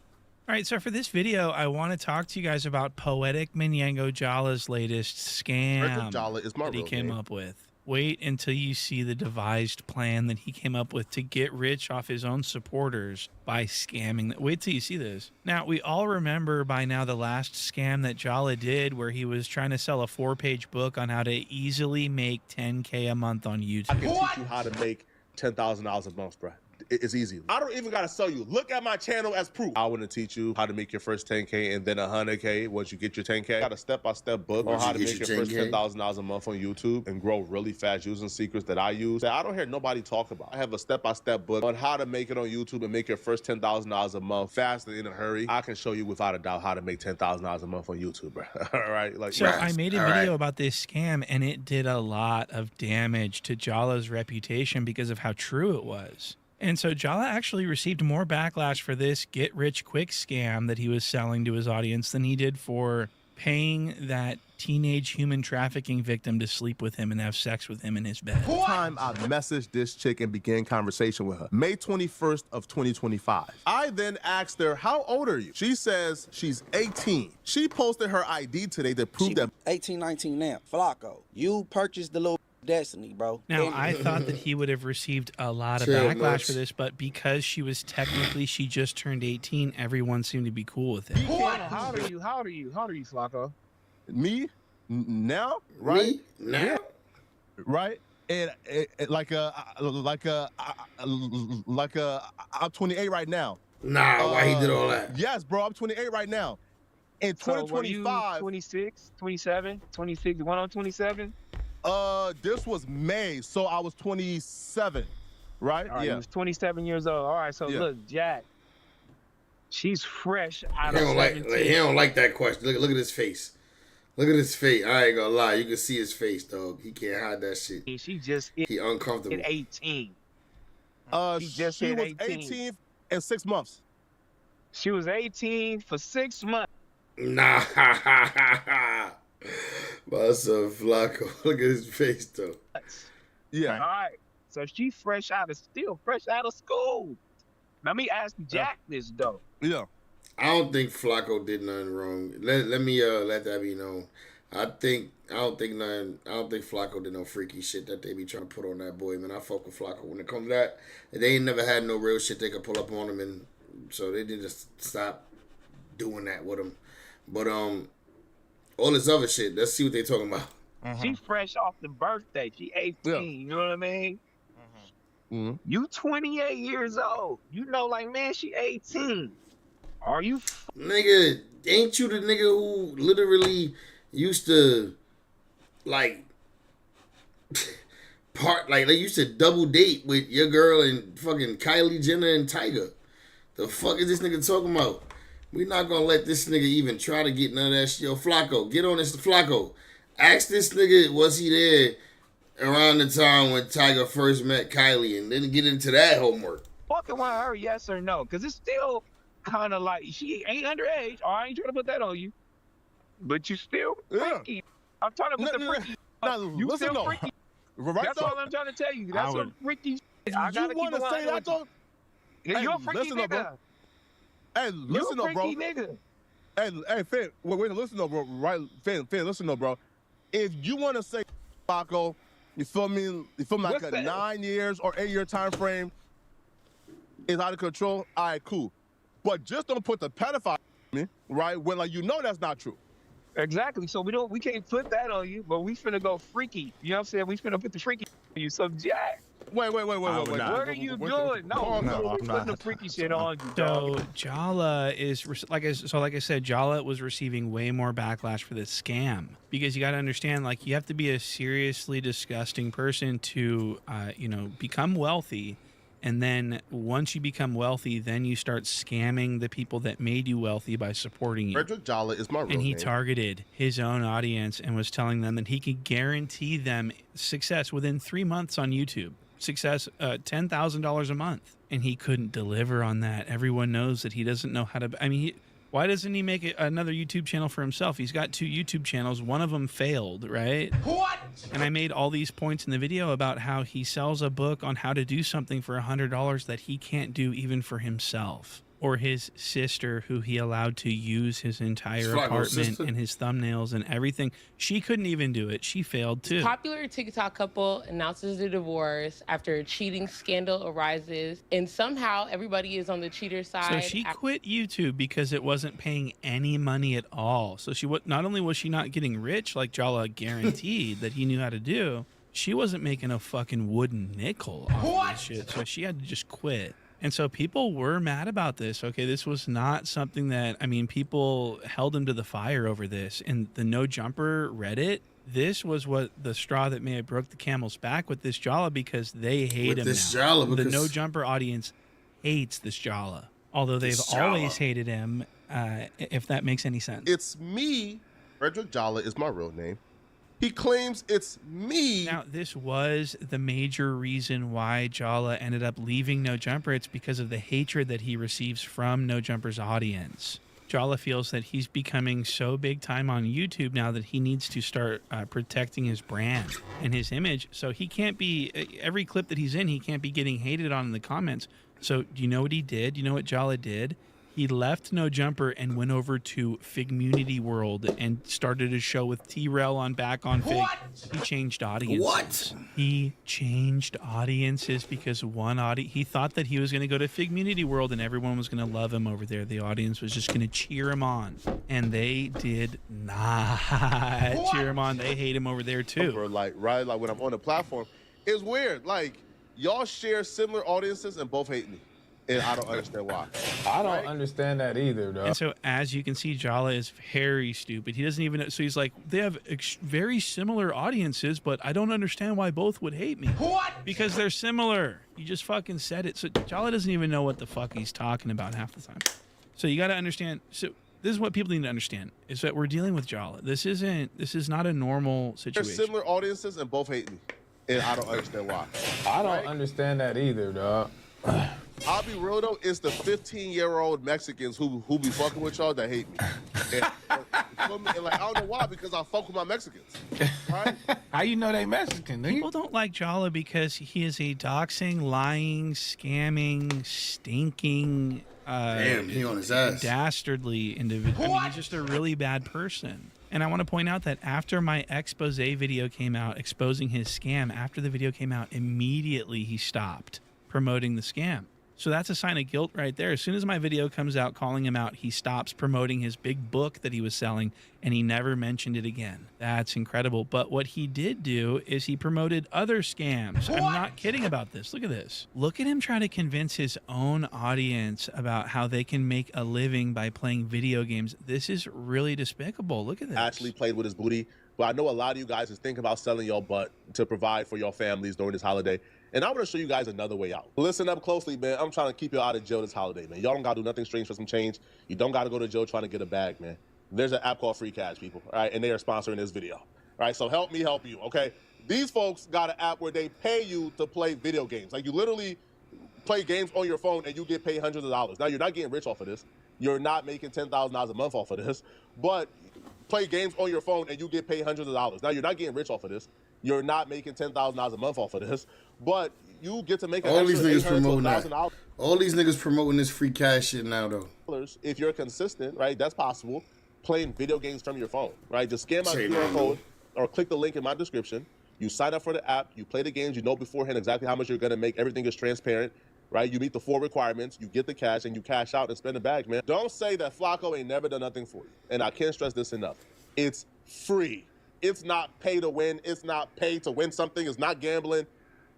All right, so for this video, I want to talk to you guys about Poetic Minyango Jala's latest scam Jala is my that he real came name. up with. Wait until you see the devised plan that he came up with to get rich off his own supporters by scamming them. Wait till you see this. Now, we all remember by now the last scam that Jala did where he was trying to sell a 4-page book on how to easily make $10K a month on YouTube. I can teach you how to make $10,000 a month, bro. It's easy. I don't even gotta sell you. Look at my channel as proof. I want to teach you how to make your first 10K and then 100K once you get your 10K. I got a step-by-step book on how to make your first $10,000 a month on YouTube and grow really fast using secrets that I use that I don't hear nobody talk about. I have a step-by-step book on how to make it on YouTube and make your first $10,000 a month faster in a hurry. I can show you without a doubt how to make $10,000 a month on YouTube, bro. All right? Like, So I made a video about this scam, and it did a lot of damage to Jala's reputation because of how true it was. And so Jala actually received more backlash for this get-rich-quick scam that he was selling to his audience than he did for paying that teenage human trafficking victim to sleep with him and have sex with him in his bed. Time I messaged this chick and began conversation with her. May 21st of 2025. I then asked her, how old are you? She says she's 18. She posted her ID today to prove that 18, 19 now. Flacco, you purchased the little Destiny, bro. Now, I thought that he would have received a lot of backlash for this, but because she just turned 18, everyone seemed to be cool with it. How old are you? How old are you, Flacco? Me? Now? Right? Me? Now? Yeah. Right? And I'm 28 right now. Nah, why he did all that? Yes, bro, I'm 28 right now. In 2025. 26, 27, 26, going on 27? This was May, so I was 27, right? All right, yeah. he was 27 years old. All right, so look, Jack, she's fresh out He Oh, of don't like 17. he don't like that question. Look at his face. Look at his face. I ain't gonna lie. You can see his face, dog. He can't hide that shit. She just he uncomfortable. hit 18. She was 18 and 6 months. She was 18 for 6 months. Nah. Myself, Flacco. Look at his face, though. Yeah. All right. So she still fresh out of school. Let me ask Jack this though. Yeah. I don't think Flacco did nothing wrong. Let me let that be known. I don't think Flacco did no freaky shit that they be trying to put on that boy, man. I fuck with Flacco. When it comes to that, they ain't never had no real shit they could pull up on him, and so they did just stop doing that with him. But all this other shit, let's see what they talking about. She fresh off the birthday. She 18. You know what I mean? You 28 years old. You know, like, man, she 18. Are you? Nigga, ain't you the nigga who literally used to, like, they used to double date with your girl and fucking Kylie Jenner and Tiger? The fuck is this nigga talking about? We not gonna let this nigga even try to get none of that shit. Yo, Flacco, get on this. Flacco, ask this nigga, was he there around the time when Tiger first met Kylie, and then get into that homework. Fucking want her, yes or no? Because it's still kind of like, she ain't underage. Oh, I ain't trying to put that on you. But you still freaky. I'm trying to put the freaky. You still freaky. Right. That's all I'm trying to tell you. That's some freaky shit. I gotta want to say that, though? You're a freaky nigga. Hey, listen though, bro. Nigga. Hey, Finn, wait, listen though, bro. Right, Finn, listen though, bro. If you want to say, Flacco, you feel me? You feel me? Like a 9 years or 8 year time frame is out of control. All right, cool. But just don't put the pedophile on me, right? When like you know that's not true. Exactly. So we can't put that on you, but we finna go freaky. You know what I'm saying? We finna put the freaky on you. So Jack, Wait. What are you doing? No, I'm putting the freaky shit on you, dog. So Jala is like I said, Jala was receiving way more backlash for this scam because you got to understand, like, you have to be a seriously disgusting person to, become wealthy, and then once you become wealthy, then you start scamming the people that made you wealthy by supporting you. Frederick Jala is my real name. And he targeted his own audience and was telling them that he could guarantee them success within 3 months on YouTube. Success, $10,000 a month. And he couldn't deliver on that. Everyone knows that he doesn't know how to. I mean, why doesn't he make another YouTube channel for himself? He's got 2 YouTube channels. One of them failed, right? What? And I made all these points in the video about how he sells a book on how to do something for $100 that he can't do even for himself. Or his sister, who he allowed to use his entire apartment and his thumbnails and everything. She couldn't even do it. She failed too. Popular TikTok couple announces a divorce after a cheating scandal arises, and somehow everybody is on the cheater side. So she quit YouTube because it wasn't paying any money at all. So not only was she not getting rich like Jala guaranteed that he knew how to do, she wasn't making a fucking wooden nickel off this shit. So she had to just quit. And so people were mad about this. Okay, this was not something that, I mean, people held him to the fire over this. And the No Jumper Reddit, this was what the straw that may have broke the camel's back with this Jala, because they hate him now. The No Jumper audience hates this Jala, although they've always hated him, if that makes any sense. It's me. Frederick Jala is my real name. He claims it's me. Now, this was the major reason why Jala ended up leaving No Jumper. It's because of the hatred that he receives from No Jumper's audience. Jala feels that he's becoming so big time on YouTube now that he needs to start protecting his brand and his image. So he can't be, every clip that he's in, he can't be getting hated on in the comments. So do you know what he did? You know what Jala did? He left No Jumper and went over to Figmunity World and started a show with T-Rel on Back on Fig. He changed audiences. What? He changed audiences because he thought that he was going to go to Figmunity World and everyone was going to love him over there. The audience was just going to cheer him on. And they did not cheer him on. They hate him over there too. Like when I'm on the platform, it's weird. Like, y'all share similar audiences and both hate me. And I don't understand why. I don't understand that either, though. And so, as you can see, Jala is very stupid. He doesn't even know. So he's like, they have very similar audiences, but I don't understand why both would hate me. What? Because they're similar. You just fucking said it. So Jala doesn't even know what the fuck he's talking about half the time. So you got to understand. So this is what people need to understand, is that we're dealing with Jala. This is not a normal situation. They're similar audiences and both hate me. And I don't understand why. I don't understand that either, dog. I'll be real though, it's the 15-year-old Mexicans who be fucking with y'all that hate me. And like, I don't know why, because I fuck with my Mexicans. Right? How you know they Mexican? People don't like Jala because he is a doxing, lying, scamming, stinking, damn, he on his ass, dastardly individual. I mean, he's just a really bad person. And I want to point out that after my expose video came out exposing his scam, after the video came out, immediately he stopped promoting the scam. So that's a sign of guilt right there. As soon as my video comes out calling him out, he stops promoting his big book that he was selling, and he never mentioned it again. That's incredible. But what he did do is he promoted other scams. What? I'm not kidding about this. Look at this. Look at him trying to convince his own audience about how they can make a living by playing video games. This is really despicable. Look at this. Actually played with his booty. But I know a lot of you guys is thinking about selling your butt to provide for your families during this holiday. And I want to show you guys another way out. Listen up closely, man. I'm trying to keep you out of jail this holiday, man. Y'all don't got to do nothing strange for some change. You don't got to go to jail trying to get a bag, man. There's an app called Free Cash, people, all right? And they are sponsoring this video, all right? So help me help you, okay? These folks got an app where they pay you to play video games. Like, you literally play games on your phone and you get paid hundreds of dollars. Now, you're not getting rich off of this. You're not making $10,000 a month off of this. But play games on your phone and you get paid hundreds of dollars. Now, you're not getting rich off of this. You're not making $10,000 a month off of this. But you get to make all these niggas promoting that. All these niggas promoting this free cash shit now, though. If you're consistent, right, that's possible. Playing video games from your phone, right? Just scan my QR code or click the link in my description. You sign up for the app. You play the games. You know beforehand exactly how much you're gonna make. Everything is transparent, right? You meet the 4 requirements. You get the cash and you cash out and spend the bag, man. Don't say that Flacco ain't never done nothing for you. And I can't stress this enough. It's free. It's not pay to win. It's not pay to win something. It's not gambling.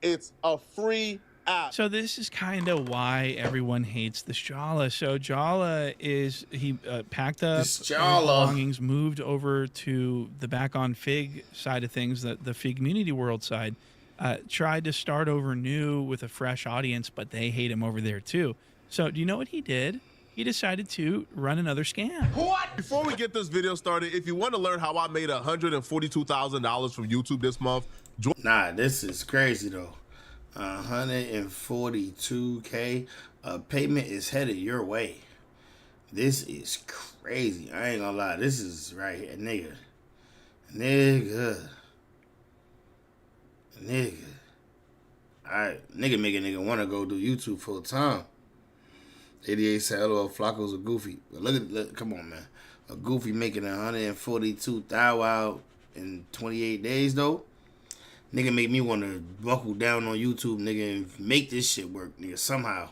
It's a free app. So this is kind of why everyone hates this Jala. So Jala is he packed up This his Jala. belongings, moved over to the back on Fig side of things, the Fig Community World side. Tried to start over new with a fresh audience, but they hate him over there too. So do you know what he did? He decided to run another scam. What? Before we get this video started, if you want to learn how I made $142,000 from YouTube this month, nah, this is crazy though. 142K. Payment is headed your way. This is crazy. I ain't gonna lie. This is right here, nigga. Alright, nigga make a nigga wanna go do YouTube full time. 88 said, "LOL, Flacco's a goofy." But look, come on, man. A goofy making 142,000 in 28 days though. Nigga make me want to buckle down on YouTube, nigga, and make this shit work, nigga, somehow.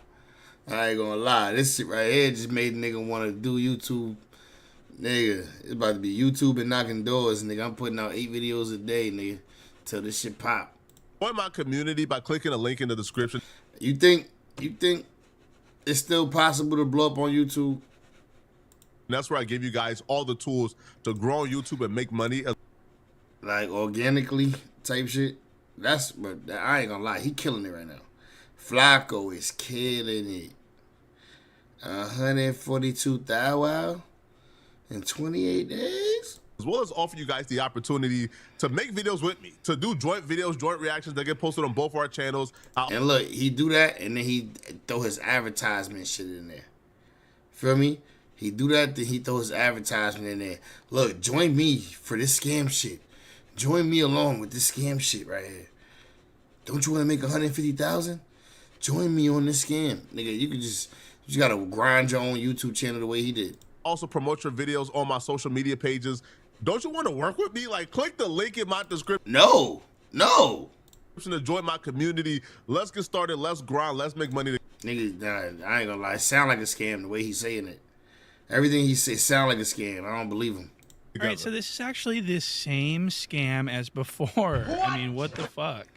I ain't gonna lie. This shit right here just made nigga want to do YouTube. Nigga, it's about to be YouTube and knocking doors, nigga. I'm putting out 8 videos a day, nigga, till this shit pop. Join my community by clicking a link in the description. You think it's still possible to blow up on YouTube? And that's where I give you guys all the tools to grow on YouTube and make money. Like organically type shit. But I ain't gonna lie, he killing it right now. Flacco is killing it. 142,000 in 28 days. As well as offer you guys the opportunity to make videos with me, to do joint videos, joint reactions that get posted on both our channels. And look, he do that and then he throw his advertisement shit in there. Feel me? He do that, then he throw his advertisement in there. Look, join me for this scam shit. Join me along with this scam shit right here. Don't you want to make 150,000? Join me on this scam. Nigga, you gotta grind your own YouTube channel the way he did. Also promote your videos on my social media pages. Don't you want to work with me? Like, click the link in my description. No. To join my community. Let's get started. Let's grind. Let's make money. Nigga, nah, I ain't gonna lie. It sound like a scam the way he's saying it. Everything he says sound like a scam. I don't believe him. All right, so this is actually the same scam as before. I mean, what the fuck?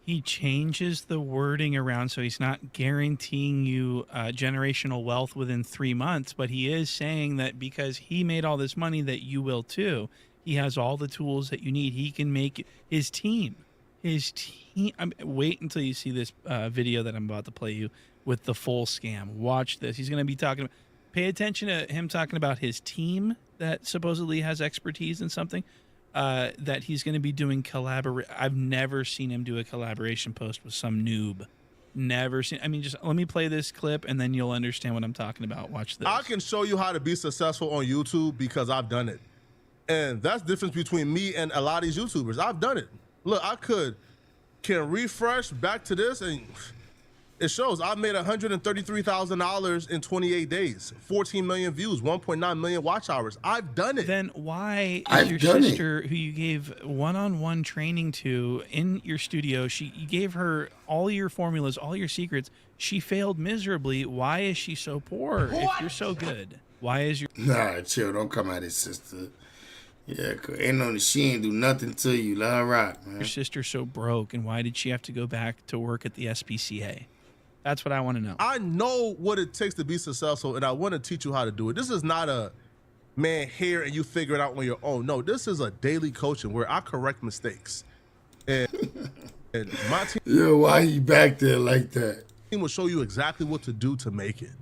He changes the wording around so he's not guaranteeing you generational wealth within 3 months, but he is saying that because he made all this money that you will too. He has all the tools that you need. He can make his team. Wait until you see this video that I'm about to play you with the full scam. Watch this. He's going to be talking. Pay attention to him talking about his team that supposedly has expertise in something. That he's going to be doing I've never seen him do a collaboration post with some noob. Never seen. I mean, just let me play this clip and then you'll understand what I'm talking about. Watch this. I can show you how to be successful on YouTube because I've done it. And that's the difference between me and a lot of these YouTubers. I've done it. Look, can refresh back to this and it shows I made $133,000 in 28 days, 14 million views, 1.9 million watch hours. I've done it. Then why is your sister, who you gave one-on-one training to in your studio, you gave her all your formulas, all your secrets. She failed miserably. Why is she so poor if you're so good? Why is your... Nah, chill. Don't come at his sister. Yeah, cause she ain't do nothing to you. Let her rock, man. Your sister so broke, and why did she have to go back to work at the SPCA? That's what I want to know. I know what it takes to be successful, and I want to teach you how to do it. This is not a, man, here and you figure it out on your own. No, this is a daily coaching where I correct mistakes. And my team... Yo, why you back there like that? Team will show you exactly what to do to make it.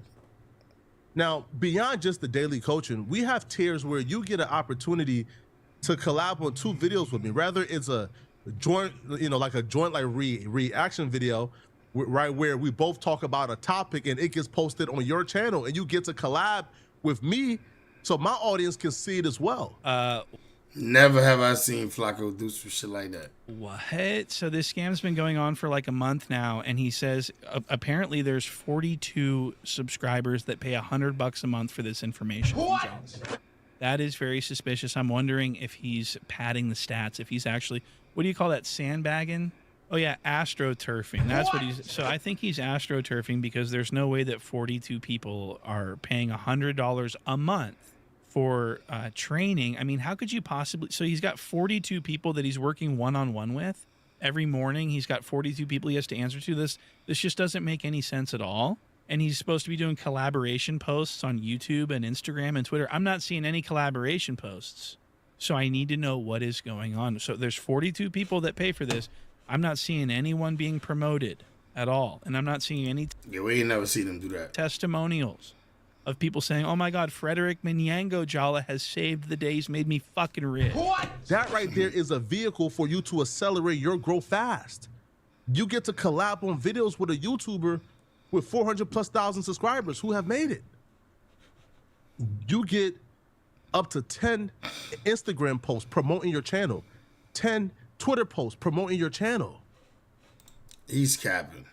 Now, beyond just the daily coaching, we have tiers where you get an opportunity to collab on 2 videos with me. Rather, it's a joint, like a joint reaction video, right, where we both talk about a topic and it gets posted on your channel and you get to collab with me so my audience can see it as well. Never have I seen Flacco do some shit like that. What? So this scam's been going on for like a month now, and he says apparently there's 42 subscribers that pay $100 a month for this information. What? That is very suspicious. I'm wondering if he's padding the stats, if he's actually, what do you call that, sandbagging? Oh yeah, astroturfing. That's what he's. So I think he's astroturfing because there's no way that 42 people are paying $100 a month for training. I mean, how could you possibly? So he's got 42 people that he's working one-on-one with every morning he's got 42 people he has to answer to. This just doesn't make any sense at all. And he's supposed to be doing collaboration posts on YouTube and Instagram and Twitter. I'm not seeing any collaboration posts. So I need to know what is going on. So there's 42 people that pay for this. I'm not seeing anyone being promoted at all. And I'm not seeing any we ain't never seen them do that. Testimonials of people saying, oh my God, Frederick Manyango Jala has saved the day. He's made me fucking rich. What? That right there is a vehicle for you to accelerate your growth fast. You get to collab on videos with a YouTuber with 400,000+ subscribers who have made it. You get up to 10 Instagram posts promoting your channel, 10 Twitter posts promoting your channel. He's capping.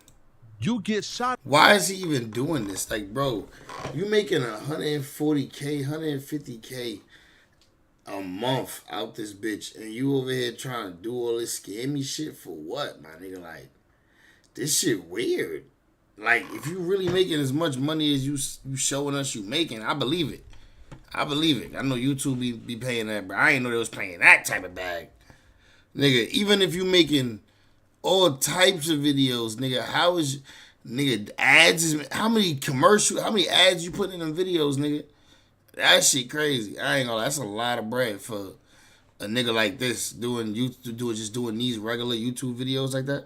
You get shot. Why is he even doing this? Like, bro, you making 140K, 150K a month out this bitch, and you over here trying to do all this scammy shit for what, my nigga? Like, this shit weird. Like, if you really making as much money as you showing us you making, I believe it. I believe it. I know YouTube be paying that, but I ain't know they was paying that type of bag. Nigga, even if you making all types of videos, nigga, how is, nigga, ads, how many ads you put in them videos, nigga? That shit crazy. I ain't gonna lie, that's a lot of bread for a nigga like this doing these regular YouTube videos like that.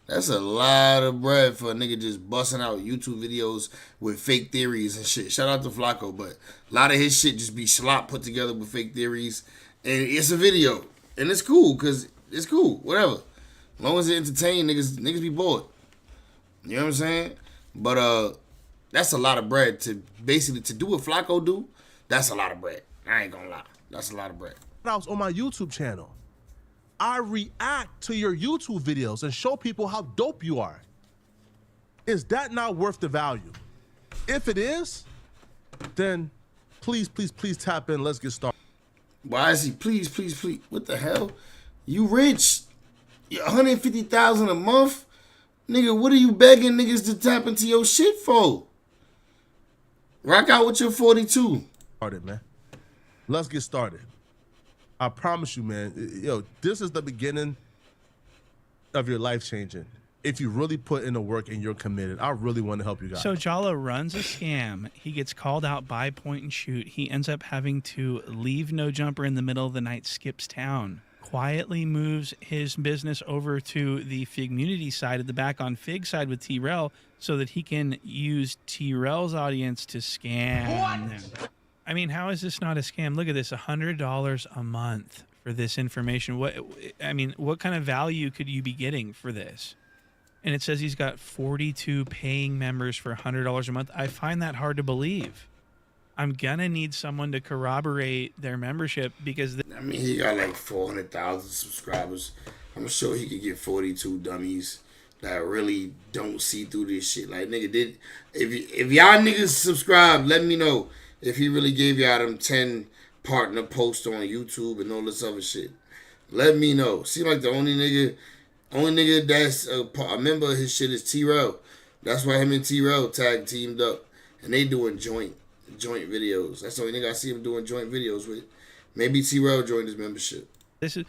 That's a lot of bread for a nigga just busting out YouTube videos with fake theories and shit. Shout out to Flacco, but a lot of his shit just be slop put together with fake theories. And it's a video. And it's cool, because it's cool. Whatever. As long as it entertain, niggas be bored. You know what I'm saying? But that's a lot of bread to basically to do what Flacco do. That's a lot of bread. I ain't gonna lie. That's a lot of bread. I was on my YouTube channel. I react to your YouTube videos and show people how dope you are. Is that not worth the value? If it is, then please, please, please tap in. Let's get started. Why is he? Please, please, please. What the hell? You rich? You 150,000 a month? Nigga, what are you begging niggas to tap into your shit for? Rock out with your 42. Started, man. Let's get started. I promise you, man, yo, this is the beginning of your life changing. If you really put in the work and you're committed, I really want to help you guys. So Jala runs a scam. He gets called out by Point and Shoot. He ends up having to leave No Jumper in the middle of the night, skips town, quietly moves his business over to the Figmunity side at the back on Fig side with T-Rel so that he can use T-Rel's audience to scam them. I mean, how is this not a scam? Look at this, $100 a month for this information. What kind of value could you be getting for this? And it says he's got 42 paying members for $100 a month. I find that hard to believe. I'm gonna need someone to corroborate their membership because he got like 400,000 subscribers. I'm sure he could get 42 dummies that really don't see through this shit. Like, nigga, if y'all niggas subscribe, let me know. If he really gave y'all them 10 partner posts on YouTube and all this other shit, let me know. Seem like the only nigga that's a member of his shit is T-Rel. That's why him and T-Rel teamed up, and they doing joint videos. That's the only nigga I see him doing joint videos with. Maybe T-Rel joined his membership. This is,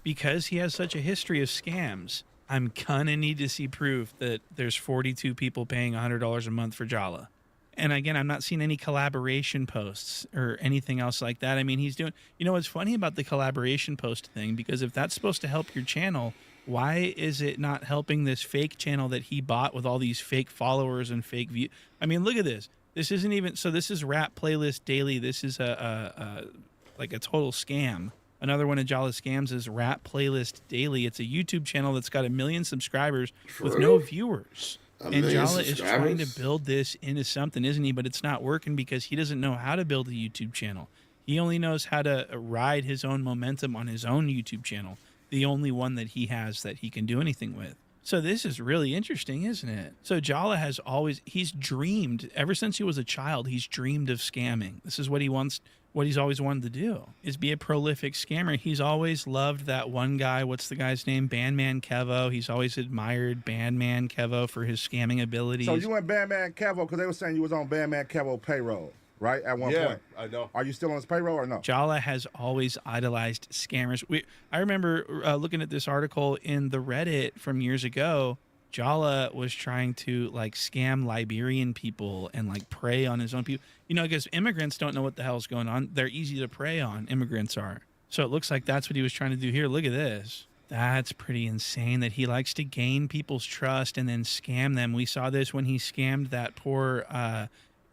because he has such a history of scams, I'm gonna need to see proof that there's 42 people paying $100 a month for Jala. And again, I'm not seeing any collaboration posts or anything else like that. I mean, he's doing, you know, what's funny about the collaboration post thing, because if that's supposed to help your channel, why is it not helping this fake channel that he bought with all these fake followers and fake views? I mean, look at this. This isn't even, so this is Rap Playlist Daily. This is like a total scam. Another one of Jala's scams is Rap Playlist Daily. It's a YouTube channel that's got 1 million subscribers with no viewers. And Jala is trying to build this into something, isn't he? But it's not working because he doesn't know how to build a YouTube channel. He only knows how to ride his own momentum on his own YouTube channel, the only one that he has that he can do anything with. So this is really interesting, isn't it? So Jala has he's dreamed, ever since he was a child, he's dreamed of scamming. This is what he wants, what he's always wanted to do, is be a prolific scammer. He's always loved that one guy, what's the guy's name? Bandman Kevo. He's always admired Bandman Kevo for his scamming abilities. So you went Bandman Kevo because they were saying you was on Bandman Kevo payroll, right? At one Yeah, point. I know. Are you still on his payroll or no? Jala has always idolized scammers. I remember looking at this article in the Reddit from years ago. Jala was trying to like scam Liberian people and like prey on his own people. You know, because immigrants don't know what the hell's going on. They're easy to prey on. Immigrants are. So it looks like that's what he was trying to do here. Look at this. That's pretty insane that he likes to gain people's trust and then scam them. We saw this when he scammed that poor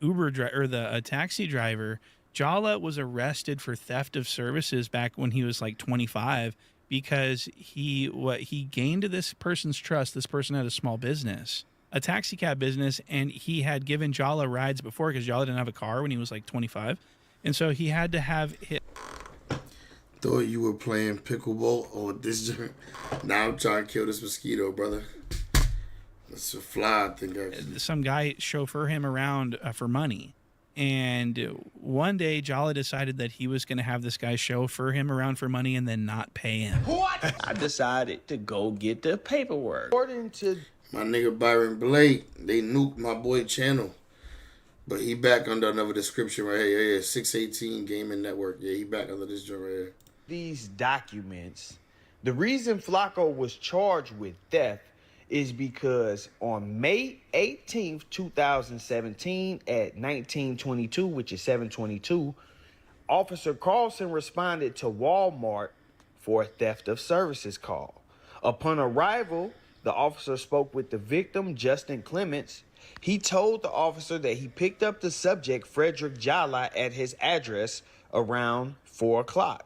Uber driver or the taxi driver. Jala was arrested for theft of services back when he was like 25 because he gained this person's trust. This person had a small business, a taxi cab business, and he had given Jala rides before because Jala didn't have a car when he was like 25. And so he had to have hit. Thought you were playing pickleball or this joint. Now I'm trying to kill this mosquito, brother. That's a fly, I think. Actually. Some guy chauffeur him around for money. And one day, Jala decided that he was going to have this guy chauffeur him around for money and then not pay him. What? I decided to go get the paperwork. According to my nigga Byron Blake, they nuked my boy channel. But he back under another description right here. Yeah, 618 Gaming Network. Yeah, he back under this joint right here. These documents, the reason Flacco was charged with theft is because on May 18th, 2017 at 1922, which is 722, Officer Carlson responded to Walmart for a theft of services call. Upon arrival, the officer spoke with the victim, Justin Clements. He told the officer that he picked up the subject, Frederick Jala, at his address around 4 o'clock.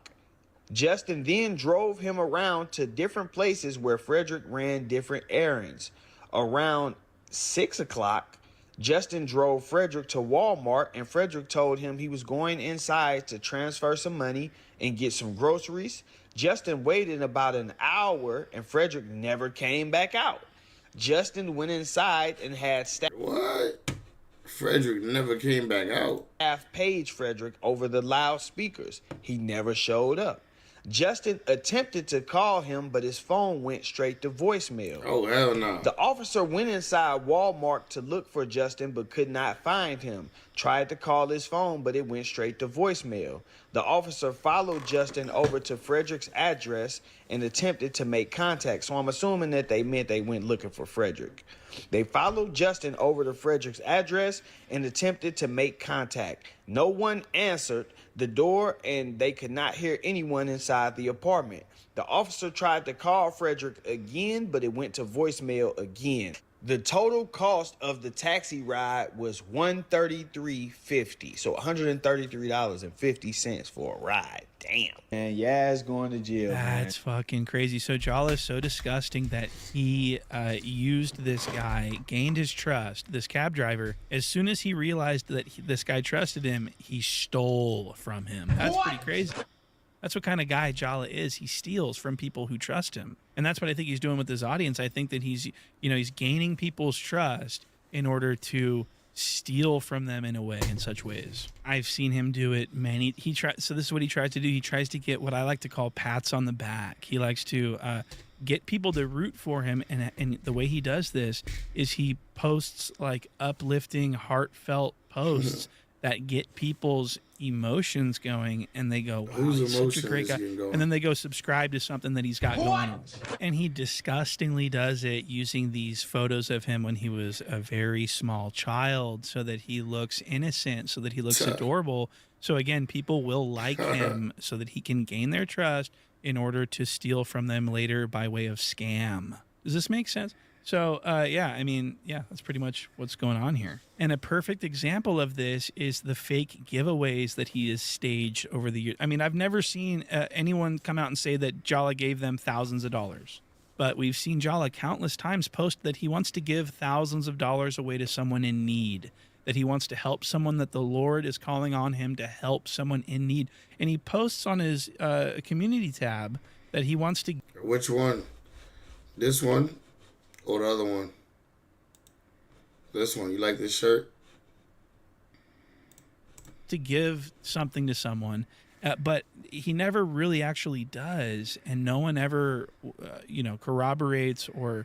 Justin then drove him around to different places where Frederick ran different errands. Around 6 o'clock, Justin drove Frederick to Walmart, and Frederick told him he was going inside to transfer some money and get some groceries. Justin waited about an hour, and Frederick never came back out. Justin went inside and had staff. What? Frederick never came back out. Staff paged Frederick over the loudspeakers. He never showed up. Justin attempted to call him, but his phone went straight to voicemail. Oh, hell no. The officer went inside Walmart to look for Justin, but could not find him. Tried to call his phone, but it went straight to voicemail. The officer followed Justin over to Frederick's address and attempted to make contact. So I'm assuming that they meant they went looking for Frederick. They followed Justin over to Frederick's address and attempted to make contact. No one answered the door, and they could not hear anyone inside the apartment. The officer tried to call Frederick again, but it went to voicemail again. The total cost of the taxi ride was $133.50, so $133.50 for a ride. Damn. And Yaz going to jail. That's fucking crazy. So Jala is so disgusting that he used this guy, gained his trust, this cab driver. As soon as he realized that this guy trusted him, he stole from him. That's pretty crazy. That's what kind of guy Jala is. He steals from people who trust him. And that's what I think he's doing with his audience. I think that he's gaining people's trust in order to steal from them in a way, in such ways. I've seen him do it so this is what he tries to do. He tries to get what I like to call pats on the back. He likes to get people to root for him. And the way he does this is he posts like uplifting, heartfelt posts that get people's emotions going, and they go, wow, he's such a great guy. And then they go subscribe to something that he's got going on. And he disgustingly does it using these photos of him when he was a very small child so that he looks innocent, so that he looks adorable. So again, people will like him so that he can gain their trust in order to steal from them later by way of scam. Does this make sense? So, that's pretty much what's going on here. And a perfect example of this is the fake giveaways that he has staged over the years. I mean, I've never seen anyone come out and say that Jala gave them thousands of dollars. But we've seen Jala countless times post that he wants to give thousands of dollars away to someone in need, that he wants to help someone, that the Lord is calling on him to help someone in need. And he posts on his community tab that he wants to... Which one? This one? Or the other one? This one. You like this shirt? To give something to someone, but he never really actually does, and no one ever, corroborates or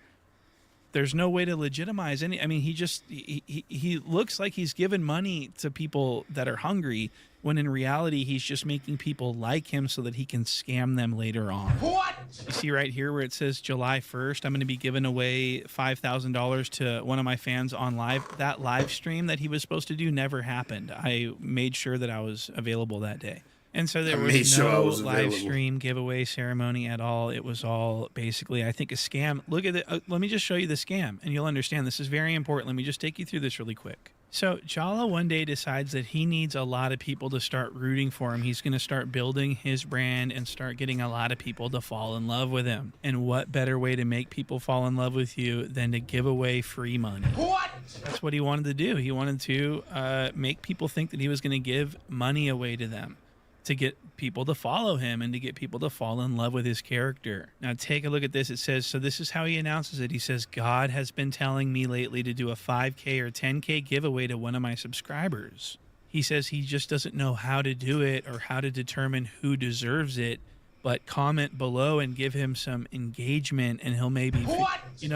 there's no way to legitimize any. I mean, he looks like he's given money to people that are hungry, when in reality he's just making people like him so that he can scam them later on. What? You see right here where it says July 1st, I'm going to be giving away $5,000 to one of my fans on live. That live stream that he was supposed to do never happened. I made sure that I was available that day. And so there was no live stream giveaway ceremony at all. It was all basically, I think, a scam. Look at it. Let me just show you the scam, and you'll understand. This is very important. Let me just take you through this really quick. So Jala one day decides that he needs a lot of people to start rooting for him. He's going to start building his brand and start getting a lot of people to fall in love with him. And what better way to make people fall in love with you than to give away free money? What? That's what he wanted to do. He wanted to make people think that he was going to give money away to them, to get people to follow him and to get people to fall in love with his character. Now take a look at this. It says, so this is how he announces it. He says, God has been telling me lately to do a 5K or 10K giveaway to one of my subscribers. He says he just doesn't know how to do it or how to determine who deserves it, but comment below and give him some engagement and he'll maybe,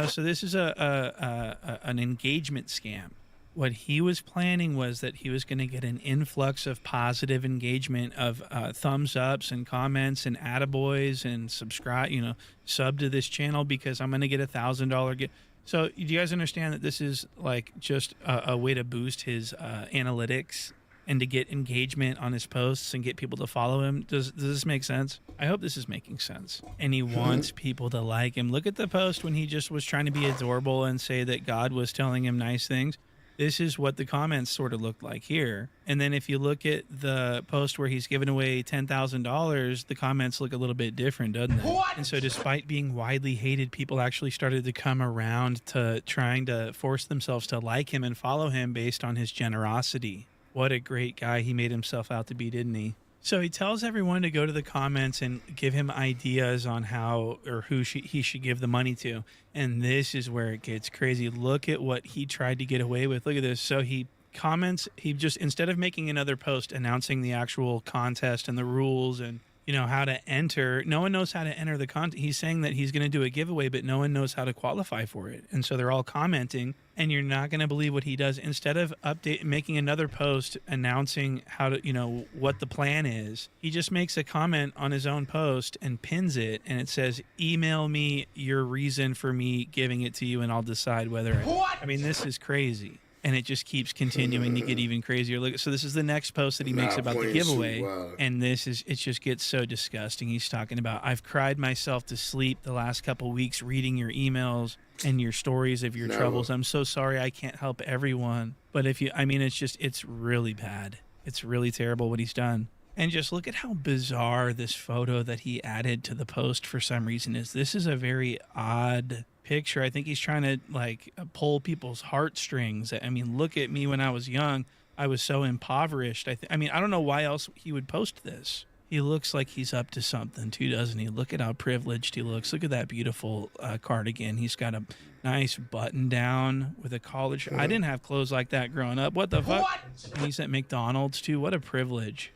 so this is an engagement scam. What he was planning was that he was going to get an influx of positive engagement of thumbs ups and comments and attaboys and sub to this channel because I'm going to get $1,000 gift. So do you guys understand that this is like just a way to boost his analytics and to get engagement on his posts and get people to follow him? Does this make sense? I hope this is making sense. And he wants people to like him. Look at the post when he just was trying to be adorable and say that God was telling him nice things. This is what the comments sort of looked like here. And then if you look at the post where he's giving away $10,000, the comments look a little bit different, doesn't it? What? And so despite being widely hated, people actually started to come around to trying to force themselves to like him and follow him based on his generosity. What a great guy he made himself out to be, didn't he? So he tells everyone to go to the comments and give him ideas on how or who he should give the money to. And this is where it gets crazy. Look at what he tried to get away with. Look at this. So he comments, he just, instead of making another post announcing the actual contest and the rules and, how to enter, no one knows how to enter the contest. He's saying that he's going to do a giveaway, but no one knows how to qualify for it. And so they're all commenting, and you're not going to believe what he does. Instead of making another post announcing how to, what the plan is, he just makes a comment on his own post and pins it, and it says, email me your reason for me giving it to you, and I'll decide whether I mean, this is crazy. And it just keeps continuing to get even crazier. Look, so this is the next post that he makes about the giveaway. And it just gets so disgusting. He's talking about, I've cried myself to sleep the last couple weeks reading your emails and your stories of your troubles. I'm so sorry I can't help everyone. But it's really bad. It's really terrible what he's done. And just look at how bizarre this photo that he added to the post for some reason is. This is a very odd picture. I think he's trying to pull people's heartstrings. I mean, look at me when I was young. I was so impoverished. I don't know why else he would post this. He looks like he's up to something too, doesn't he? Look at how privileged he looks. Look at that beautiful cardigan. He's got a nice button down with a collar. I didn't have clothes like that growing up. What the fuck? And he's at McDonald's too. What a privilege.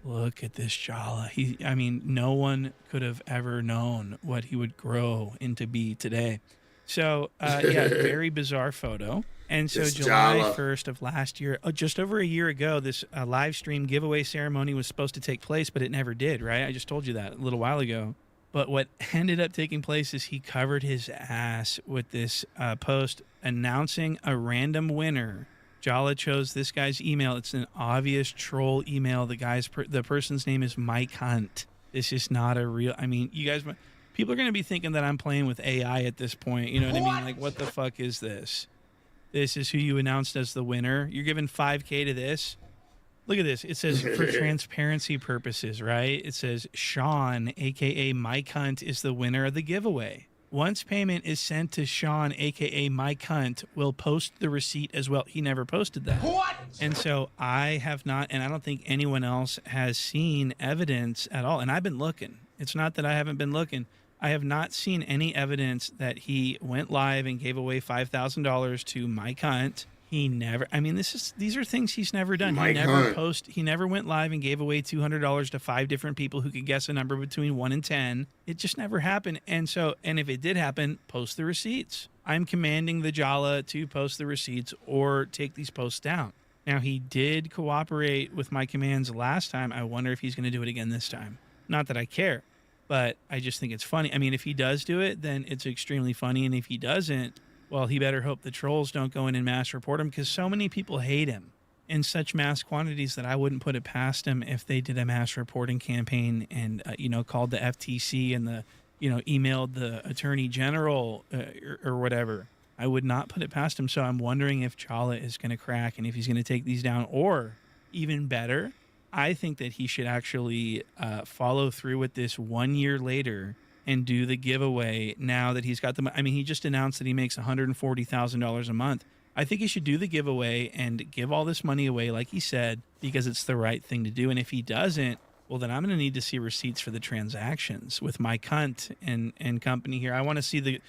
Look at this Jala. No one could have ever known what he would grow into be today. So, very bizarre photo. And so July 1st of last year, just over a year ago, this live stream giveaway ceremony was supposed to take place, but it never did, right? I just told you that a little while ago. But what ended up taking place is he covered his ass with this post announcing a random winner. Jala chose this guy's email. It's an obvious troll email. The person's name is Mike Hunt. This is not a real. You guys, people are going to be thinking that I'm playing with AI at this point. You know what I mean? Like, what the fuck is this? This is who you announced as the winner. You're giving $5K to this. Look at this. It says for transparency purposes, right? It says Sean, aka Mike Hunt, is the winner of the giveaway. Once payment is sent to Sean, a.k.a. Mike Hunt, will post the receipt as well. He never posted that. What? And so I have not, and I don't think anyone else has seen evidence at all. And I've been looking. It's not that I haven't been looking. I have not seen any evidence that he went live and gave away $5,000 to Mike Hunt. He never. I mean, these are things he's never done. Mike He never went live and gave away $200 to 5 different people who could guess a number between 1 and 10. It just never happened. And if it did happen, post the receipts. I'm commanding the Jala to post the receipts or take these posts down. Now, he did cooperate with my commands last time. I wonder if he's going to do it again this time. Not that I care, but I just think it's funny. I mean, if he does do it, then it's extremely funny. And if he doesn't, well, he better hope the trolls don't go in and mass report him, because so many people hate him in such mass quantities that I wouldn't put it past him if they did a mass reporting campaign and, called the FTC and emailed the attorney general or whatever. I would not put it past him. So I'm wondering if Jala is going to crack and if he's going to take these down, or even better, I think that he should actually follow through with this 1 year later and do the giveaway now that he's got the money. I mean, he just announced that he makes $140,000 a month. I think he should do the giveaway and give all this money away, like he said, because it's the right thing to do. And if he doesn't, well, then I'm going to need to see receipts for the transactions with my cunt and company here. I want to see the,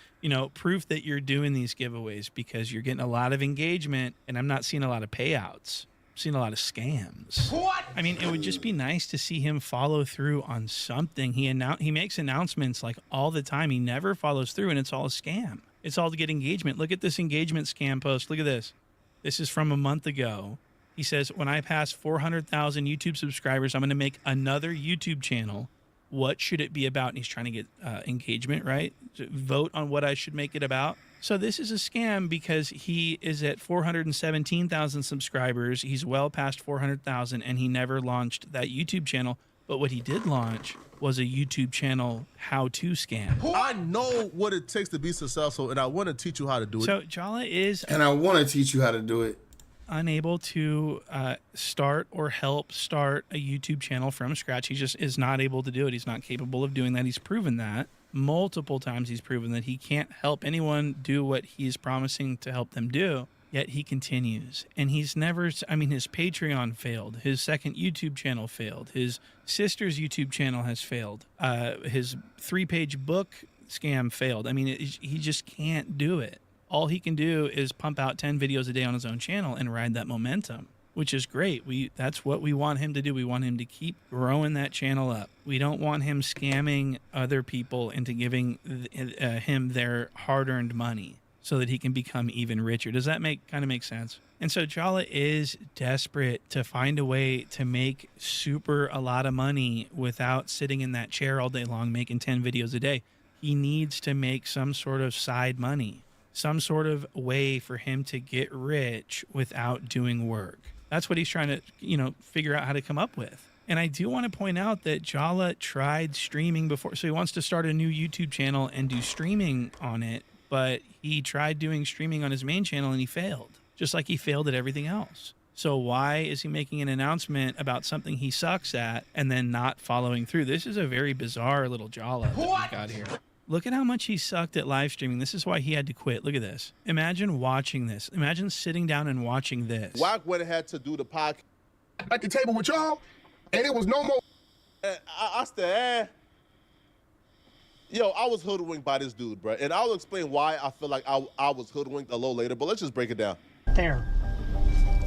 proof that you're doing these giveaways, because you're getting a lot of engagement and I'm not seeing a lot of payouts. Seen a lot of scams. What? I mean, it would just be nice to see him follow through on something. He makes announcements like all the time. He never follows through, and it's all a scam. It's all to get engagement. Look at this engagement scam post. Look at this. This is from a month ago. He says, when I pass 400,000 YouTube subscribers, I'm going to make another YouTube channel. What should it be about? And he's trying to get engagement, right? Vote on what I should make it about. So this is a scam because he is at 417,000 subscribers. He's well past 400,000, and he never launched that YouTube channel. But what he did launch was a YouTube channel how-to scam. I know what it takes to be successful, and I want to teach you how to do it. So Jala is... And I want to teach you how to do it. Unable to start or help start a YouTube channel from scratch. He just is not able to do it. He's not capable of doing that. He's proven that. Multiple times he's proven that he can't help anyone do what he's promising to help them do, yet he continues. And he's never, his Patreon failed. His second YouTube channel failed. His sister's YouTube channel has failed. His 3-page book scam failed. I mean, he just can't do it. All he can do is pump out 10 videos a day on his own channel and ride that momentum, which is great. That's what we want him to do. We want him to keep growing that channel up. We don't want him scamming other people into giving him their hard-earned money so that he can become even richer. Does that make sense? And so Jala is desperate to find a way to make a lot of money without sitting in that chair all day long making 10 videos a day. He needs to make some sort of side money, some sort of way for him to get rich without doing work. That's what he's trying to, figure out how to come up with. And I do want to point out that Jala tried streaming before. So he wants to start a new YouTube channel and do streaming on it, but he tried doing streaming on his main channel and he failed, just like he failed at everything else. So why is he making an announcement about something he sucks at and then not following through? This is a very bizarre little Jala that we got here. Look at how much he sucked at live streaming. This is why he had to quit. Look at this. Imagine watching this. Imagine sitting down and watching this. Wack went ahead to do the podcast at the table with y'all, and it was no more. I said, I was hoodwinked by this dude, bro. And I'll explain why I feel like I was hoodwinked a little later, but let's just break it down. There.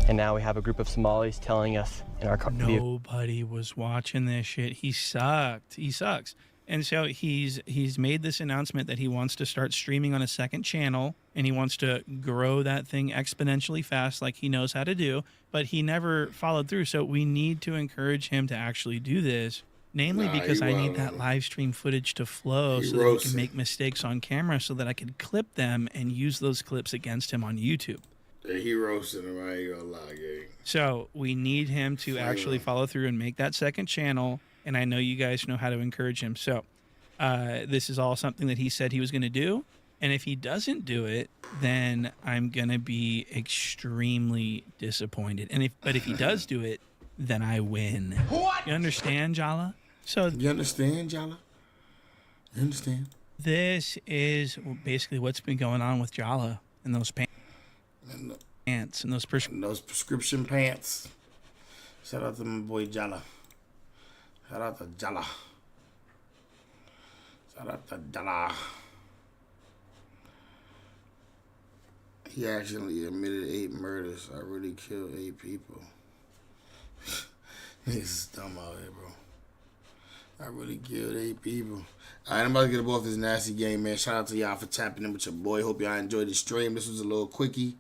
And now we have a group of Somalis telling us in our car. Nobody was watching this shit. He sucked. He sucks. And so he's made this announcement that he wants to start streaming on a second channel, and he wants to grow that thing exponentially fast like he knows how to do, but he never followed through. So we need to encourage him to actually do this, namely because I need that live stream footage to flow so that he can make mistakes on camera so that I can clip them and use those clips against him on YouTube. He roasted him, I ain't gonna lie, gang. So we need him to actually follow through and make that second channel. And I know you guys know how to encourage him. So this is all something that he said he was going to do. And if he doesn't do it, then I'm going to be extremely disappointed. But if he does do it, then I win. What? You understand, Jala? So you understand, Jala? You understand? This is basically what's been going on with Jala and those pants and those prescription pants. Shout out to my boy Jala. Shout out to Jala. Shout out to Jala. He actually admitted 8 murders. I really killed 8 people. This is dumb out here, bro. I really killed 8 people. Alright, I'm about to get up off this nasty game, man. Shout out to y'all for tapping in with your boy. Hope y'all enjoyed the stream. This was a little quickie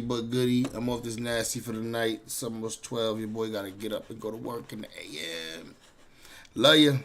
but goodie. I'm off this nasty for the night. It's almost 12. Your boy got to get up and go to work in the AM. Love you.